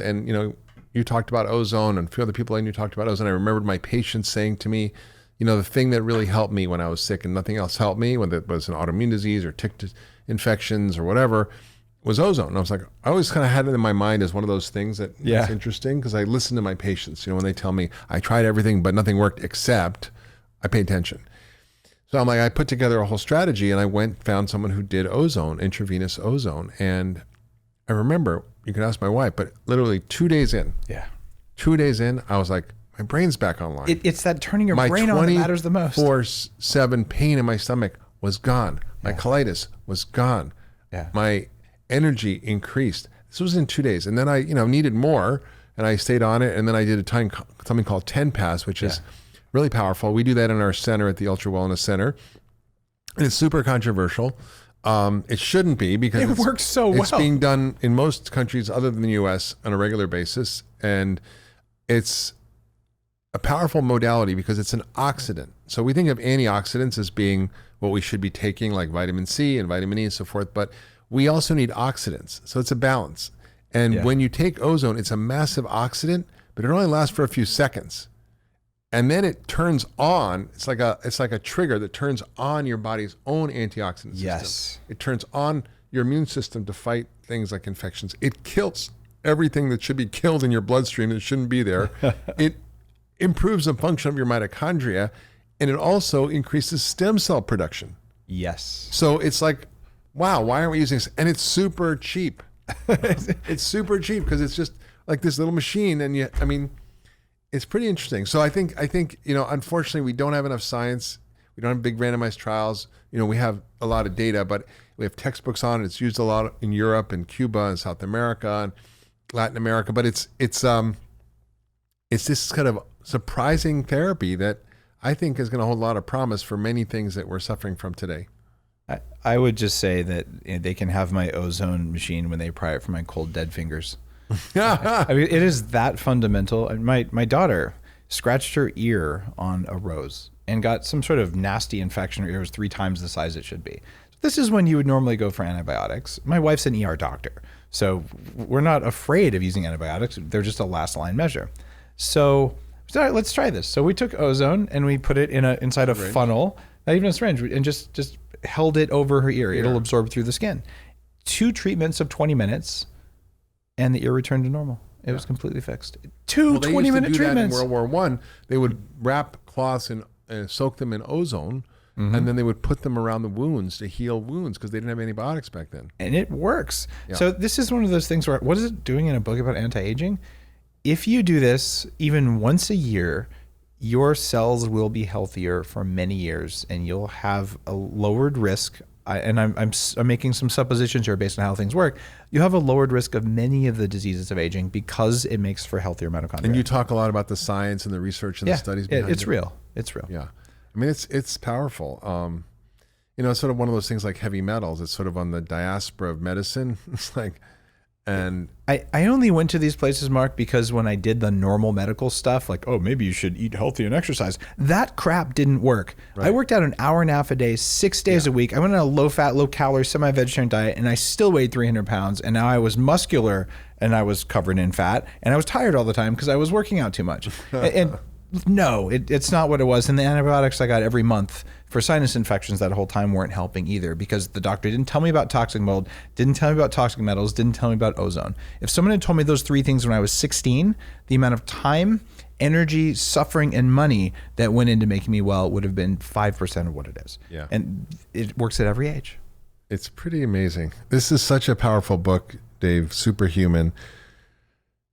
And, you talked about ozone, and a few other people I knew talked about ozone. I remembered my patients saying to me, the thing that really helped me when I was sick and nothing else helped me, whether it was an autoimmune disease or tick infections or whatever, was ozone. And I was like, I always kind of had it in my mind as one of those things that's interesting, because I listen to my patients, when they tell me I tried everything but nothing worked except, I pay attention. So I'm like, I put together a whole strategy, and I found someone who did ozone, intravenous ozone. And I remember, you can ask my wife, but literally 2 days in, I was like, my brain's back online. It's that turning your brain on that matters the most. My 24/7 pain in my stomach was gone. My colitis was gone. Yeah. My energy increased. This was in 2 days. And then I, needed more, and I stayed on it. And then I did something called 10 Pass, which is really powerful. We do that in our center at the Ultra Wellness Center. And it's super controversial. It shouldn't be, because it works so well. It's being done in most countries other than the US on a regular basis. And it's a powerful modality because it's an oxidant. So we think of antioxidants as being what we should be taking, like vitamin C and vitamin E and so forth, but we also need oxidants. So it's a balance. And when you take ozone, it's a massive oxidant, but it only lasts for a few seconds. And then it turns on. It's like a trigger that turns on your body's own antioxidant system. Yes. It turns on your immune system to fight things like infections. It kills everything that should be killed in your bloodstream that shouldn't be there. It improves the function of your mitochondria, and it also increases stem cell production. Yes. So it's like, wow, why aren't we using this? And it's super cheap. It's super cheap because it's just like this little machine, and it's pretty interesting. So I think unfortunately we don't have enough science. We don't have big randomized trials. We have a lot of data, but we have textbooks on it. It's used a lot in Europe and Cuba and South America and Latin America. But it's this kind of surprising therapy that I think is going to hold a lot of promise for many things that we're suffering from today. I would just say that they can have my ozone machine when they pry it from my cold, dead fingers. I mean, it is that fundamental. My daughter scratched her ear on a rose and got some sort of nasty infection. Her ear was 3 times the size it should be. This is when you would normally go for antibiotics. My wife's an ER doctor, so we're not afraid of using antibiotics. They're just a last line measure. So let's try this. So we took ozone and we put it inside a funnel, not even a syringe, and just held it over her ear. It'll absorb through the skin. 2 treatments of 20 minutes, and the ear returned to normal. It was completely fixed. 2 20-minute treatments. That in World War I, they would wrap cloths and soak them in ozone, and then they would put them around the wounds to heal wounds because they didn't have antibiotics back then. And it works. Yeah. So this is one of those things where, what is it doing in a book about anti-aging? If you do this even once a year, your cells will be healthier for many years, and you'll have a lowered risk. I'm making some suppositions here based on how things work. You have a lowered risk of many of the diseases of aging because it makes for healthier mitochondria. And you talk a lot about the science and the research and the studies behind it. It's real. It's real. Yeah. I mean, it's powerful. It's sort of one of those things like heavy metals. It's sort of on the diaspora of medicine. It's like, and I only went to these places, Mark, because when I did the normal medical stuff, like, oh, maybe you should eat healthy and exercise, that crap didn't work. Right. I worked out an hour and a half a day, 6 days a week. I went on a low-fat, low-calorie, semi-vegetarian diet, and I still weighed 300 pounds. And now I was muscular, and I was covered in fat, and I was tired all the time because I was working out too much. and no, it's not what it was. And the antibiotics I got every month for sinus infections that whole time weren't helping either, because the doctor didn't tell me about toxic mold, didn't tell me about toxic metals, didn't tell me about ozone. If someone had told me those 3 things when I was 16, the amount of time, energy, suffering, and money that went into making me well would have been 5% of what it is. Yeah. And it works at every age. It's pretty amazing. This is such a powerful book, Dave, Superhuman.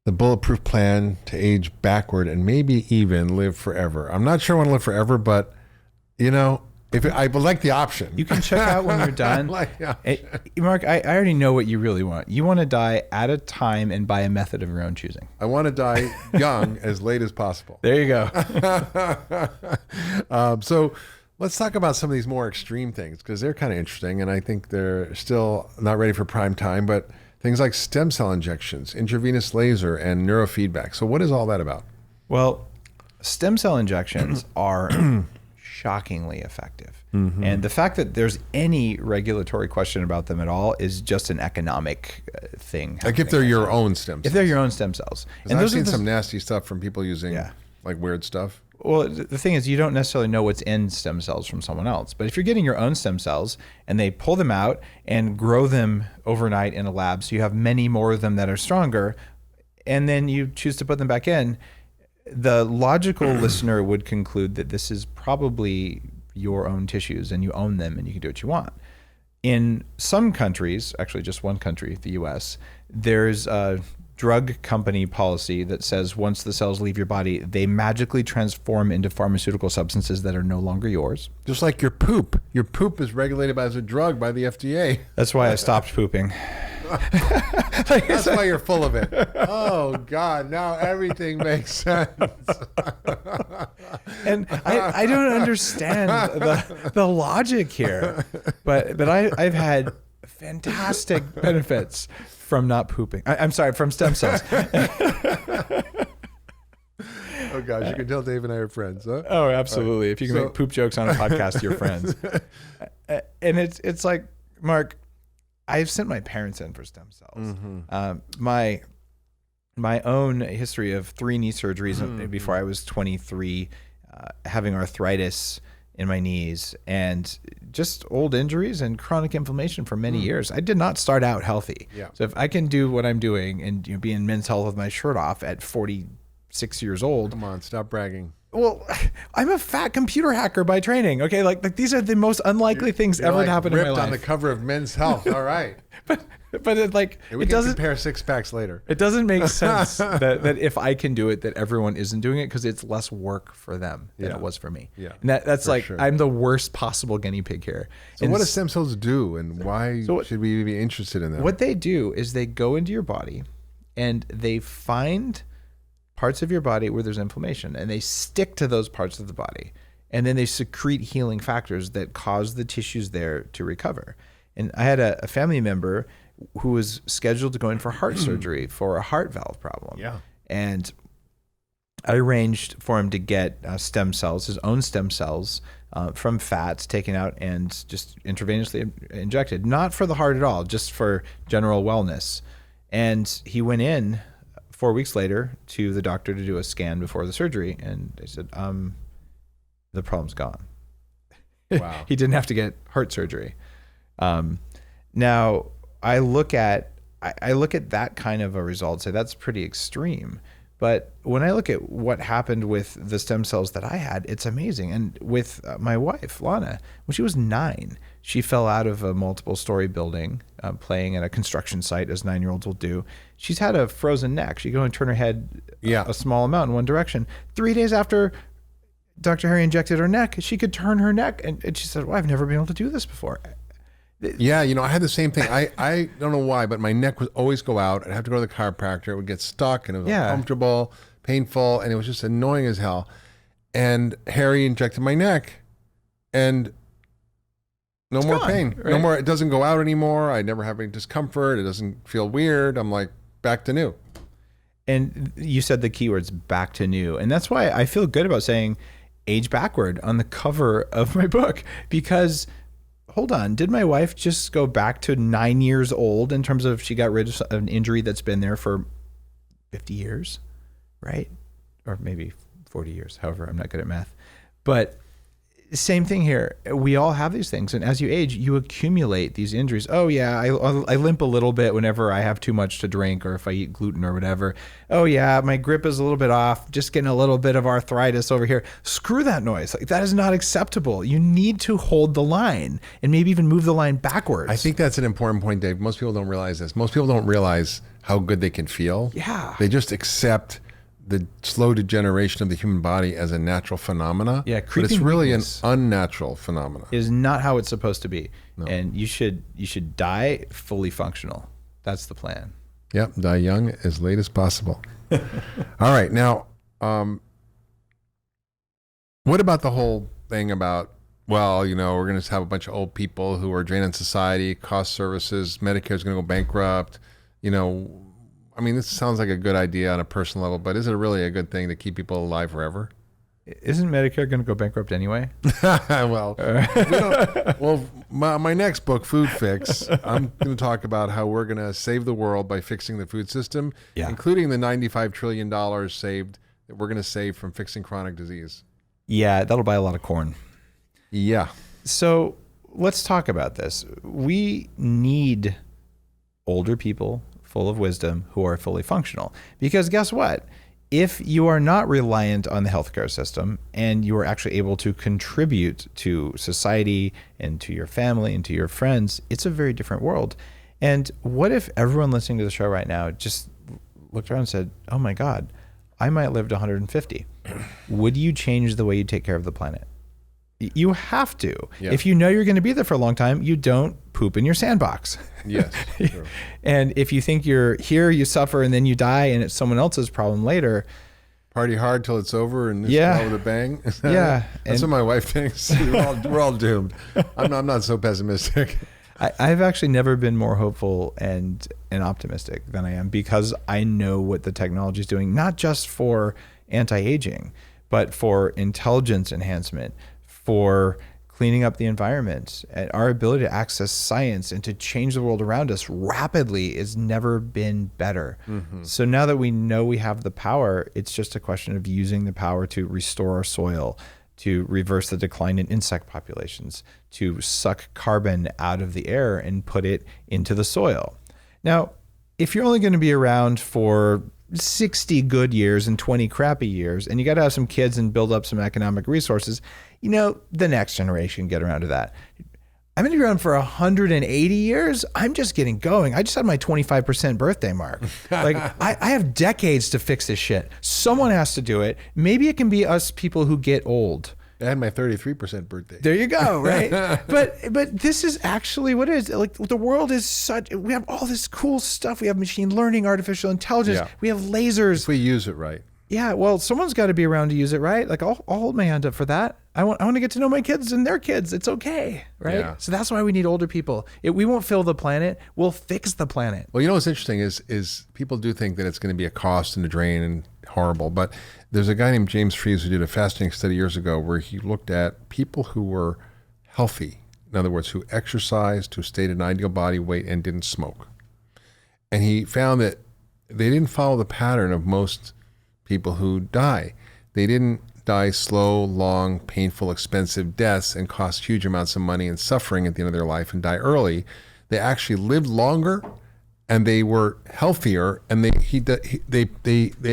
The Bulletproof Plan to Age Backward and Maybe Even Live Forever. I'm not sure I want to live forever, but I would like the option. You can check out when you're done. Mark, I already know what you really want. You want to die at a time and by a method of your own choosing. I want to die young as late as possible. There you go. So let's talk about some of these more extreme things, because they're kind of interesting, and I think they're still not ready for prime time, but things like stem cell injections, intravenous laser, and neurofeedback. So what is all that about? Well, stem cell injections are shockingly effective. Mm-hmm. And the fact that there's any regulatory question about them at all is just an economic thing. Like if they're your own stem cells. If they're your own stem cells. And I've seen some nasty stuff from people using like weird stuff. Well, the thing is, you don't necessarily know what's in stem cells from someone else. But if you're getting your own stem cells and they pull them out and grow them overnight in a lab, so you have many more of them that are stronger, and then you choose to put them back in, the logical listener would conclude that this is probably your own tissues and you own them and you can do what you want. In some countries, actually just one country, the US, there's a drug company policy that says once the cells leave your body, they magically transform into pharmaceutical substances that are no longer yours. Just like your poop. Your poop is regulated as a drug by the FDA. That's why I stopped pooping. That's why you're full of it. Oh God, now everything makes sense. And I don't understand the logic here, but I've had fantastic benefits from not pooping. I'm sorry, from stem cells. Oh gosh, you can tell Dave and I are friends, huh? Oh, absolutely. Right. If you can make poop jokes on a podcast to your friends. And it's like, Mark, I've sent my parents in for stem cells. My own history of 3 knee surgeries before I was 23, having arthritis in my knees and just old injuries and chronic inflammation for many years. I did not start out healthy. Yeah. So if I can do what I'm doing and be in Men's Health with my shirt off at 46 years old. Come on, stop bragging. Well, I'm a fat computer hacker by training. Okay, like these are the most unlikely things ever to happen in my life. On the cover of Men's Health. All right. But it doesn't compare 6-packs later. It doesn't make sense that if I can do it, that everyone isn't doing it, because it's less work for them than it was for me. Yeah. And that's like, sure. I'm the worst possible guinea pig here. So what do stem cells do, and why should we be interested in them? What they do is they go into your body and they find parts of your body where there's inflammation, and they stick to those parts of the body, and then they secrete healing factors that cause the tissues there to recover. And I had a family member who was scheduled to go in for heart surgery for a heart valve problem. Yeah. And I arranged for him to get stem cells, his own stem cells, from fats taken out and just intravenously injected, not for the heart at all, just for general wellness. And he went in 4 weeks later to the doctor to do a scan before the surgery, and they said, the problem's gone. Wow. He didn't have to get heart surgery. Now I look at that kind of a result and say that's pretty extreme. But when I look at what happened with the stem cells that I had, it's amazing. And with my wife, Lana, when she was 9, she fell out of a multiple story building, playing at a construction site, as 9-year-olds will do. She's had a frozen neck. She'd go and turn her head a small amount in one direction. 3 days after Dr. Harry injected her neck, she could turn her neck. And she said, well, I've never been able to do this before. Yeah, I had the same thing. I don't know why, but my neck would always go out. I'd have to go to the chiropractor. It would get stuck, and it was uncomfortable, painful, and it was just annoying as hell. And Harry injected my neck, and no more pain. Right? No more. It doesn't go out anymore. I never have any discomfort. It doesn't feel weird. I'm like back to new. And you said the keywords back to new. And that's why I feel good about saying age backward on the cover of my book, because hold on, did my wife just go back to 9 years old in terms of she got rid of an injury that's been there for 50 years, right? Or maybe 40 years, however, I'm not good at math. But same thing here. We all have these things. And as you age, you accumulate these injuries. Oh yeah, I limp a little bit whenever I have too much to drink, or if I eat gluten or whatever. Oh yeah, my grip is a little bit off, just getting a little bit of arthritis over here. Screw that noise. Like, that is not acceptable. You need to hold the line and maybe even move the line backwards. I think that's an important point, Dave. Most people don't realize this. Most people don't realize how good they can feel. Yeah. They just accept the slow degeneration of the human body as a natural phenomena. Yeah, but it's really an unnatural phenomena. Is not how it's supposed to be. No. And you should die fully functional. That's the plan. Yep, die young as late as possible. All right, now, what about the whole thing about, well, we're going to have a bunch of old people who are draining society, cost services, Medicare's going to go bankrupt, this sounds like a good idea on a personal level, but is it really a good thing to keep people alive forever? Isn't Medicare going to go bankrupt anyway? Well, my next book, Food Fix, I'm going to talk about how we're going to save the world by fixing the food system, including the $95 trillion saved that we're going to save from fixing chronic disease. Yeah, that'll buy a lot of corn. Yeah. So let's talk about this. We need older people full of wisdom who are fully functional. Because guess what? If you are not reliant on the healthcare system and you are actually able to contribute to society and to your family and to your friends, it's a very different world. And what if everyone listening to the show right now just looked around and said, oh my God, I might live to 150. Would you change the way you take care of the planet? You have to. Yeah. If you know you're going to be there for a long time, you don't poop in your sandbox. Yes. Sure. And if you think you're here, you suffer, and then you die, and it's someone else's problem later. Party hard till it's over, and just with a bang. Yeah. That's what my wife thinks. We're all doomed. I'm not so pessimistic. I've actually never been more hopeful and optimistic than I am, because I know what the technology is doing, not just for anti-aging, but for intelligence enhancement, for cleaning up the environment, and our ability to access science and to change the world around us rapidly has never been better. So now that we know we have the power, it's just a question of using the power to restore our soil, to reverse the decline in insect populations, to suck carbon out of the air and put it into the soil. Now, if you're only going to be around for 60 good years and 20 crappy years, and you got to have some kids and build up some economic resources, the next generation get around to that. I'm going to be around for 180 years. I'm just getting going. I just had my 25% birthday mark. Like I have decades to fix this shit. Someone has to do it. Maybe it can be us people who get old. I had my 33% birthday. There you go, right? But this is actually what it is. Like the world is such, we have all this cool stuff. We have machine learning, artificial intelligence. Yeah. We have lasers. If we use it right. Yeah, well, someone's got to be around to use it right. Like I'll hold my hand up for that. I want to get to know my kids and their kids. It's okay, right? Yeah. So that's why we need older people. We won't fill the planet. We'll fix the planet. Well, what's interesting is people do think that it's going to be a cost and a drain and horrible. But there's a guy named James Fries who did a fasting study years ago where he looked at people who were healthy. In other words, who exercised, who stayed in ideal body weight and didn't smoke. And he found that they didn't follow the pattern of most people who die. They didn't die slow, long, painful, expensive deaths and cost huge amounts of money and suffering at the end of their life and die early. They actually lived longer and they were healthier, and they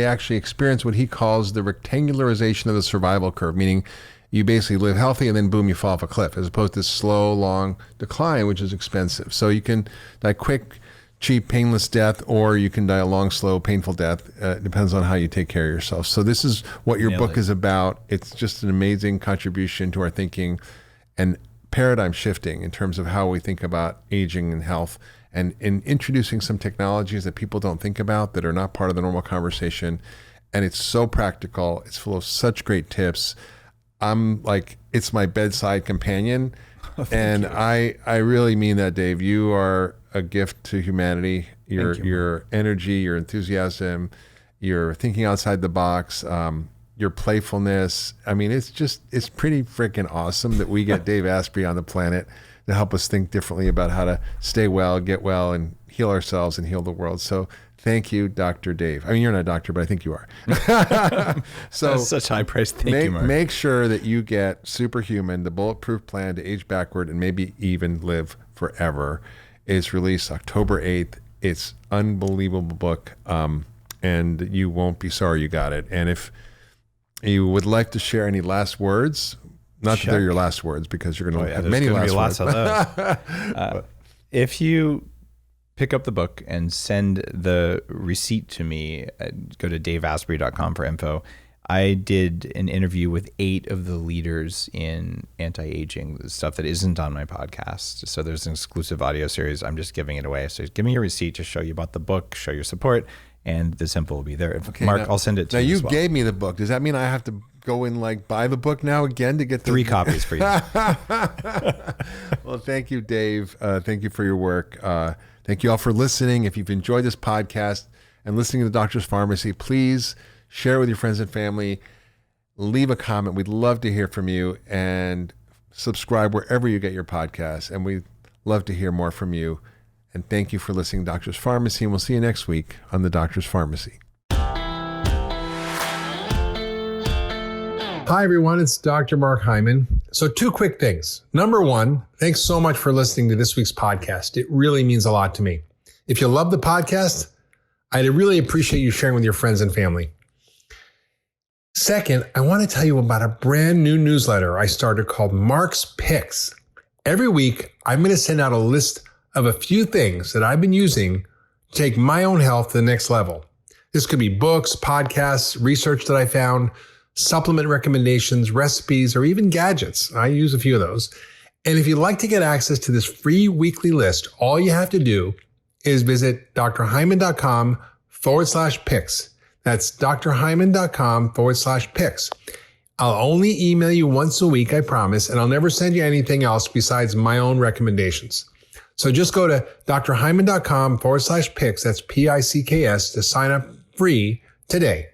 actually experienced what he calls the rectangularization of the survival curve, meaning you basically live healthy and then boom, you fall off a cliff, as opposed to slow, long decline, which is expensive. So you can die quick, cheap, painless death, or you can die a long, slow, painful death. It depends on how you take care of yourself. So this is what your book is about. It's just an amazing contribution to our thinking and paradigm shifting in terms of how we think about aging and health, and in introducing some technologies that people don't think about that are not part of the normal conversation. And it's so practical. It's full of such great tips. I'm like, it's my bedside companion. And I really mean that, Dave. You are a gift to humanity. Your energy, your enthusiasm, your thinking outside the box, your playfulness. I mean, it's pretty freaking awesome that we get Dave Asprey on the planet to help us think differently about how to stay well, get well, and heal ourselves and heal the world. So thank you, Dr. Dave. I mean, you're not a doctor, but I think you are. So that's such high praise. Thank you, Mark. Make sure that you get Superhuman, the Bulletproof Plan to Age Backward and maybe even live forever. It's released October 8th. It's unbelievable book, and you won't be sorry you got it. And if you would like to share any last words, not that they're your last words, because you're going to have many last words. Lots of those. If you pick up the book and send the receipt to me, go to daveasprey.com for info. I did an interview with 8 of the leaders in anti-aging, the stuff that isn't on my podcast. So there's an exclusive audio series. I'm just giving it away. So give me your receipt to show you about the book, show your support, and the info will be there. Okay, Mark, I'll send it to you. Now, you as well. gave me the book. Does that mean I have to go and buy the book now again to get 3 copies for you? Well, thank you, Dave. Thank you for your work. Thank you all for listening. If you've enjoyed this podcast and listening to the Doctor's Farmacy, please share it with your friends and family. Leave a comment. We'd love to hear from you, and subscribe wherever you get your podcasts. And we'd love to hear more from you. And thank you for listening to Doctor's Farmacy. And we'll see you next week on the Doctor's Farmacy. Hi, everyone. It's Dr. Mark Hyman. So 2 quick things. Number 1, thanks so much for listening to this week's podcast. It really means a lot to me. If you love the podcast, I'd really appreciate you sharing with your friends and family. Second, I want to tell you about a brand new newsletter I started called Mark's Picks. Every week, I'm going to send out a list of a few things that I've been using to take my own health to the next level. This could be books, podcasts, research that I found, supplement recommendations, recipes, or even gadgets. I use a few of those. And if you'd like to get access to this free weekly list, all you have to do is visit drhyman.com/picks. That's drhyman.com/picks. I'll only email you once a week, I promise, and I'll never send you anything else besides my own recommendations. So just go to drhyman.com/picks, that's PICKS, to sign up free today.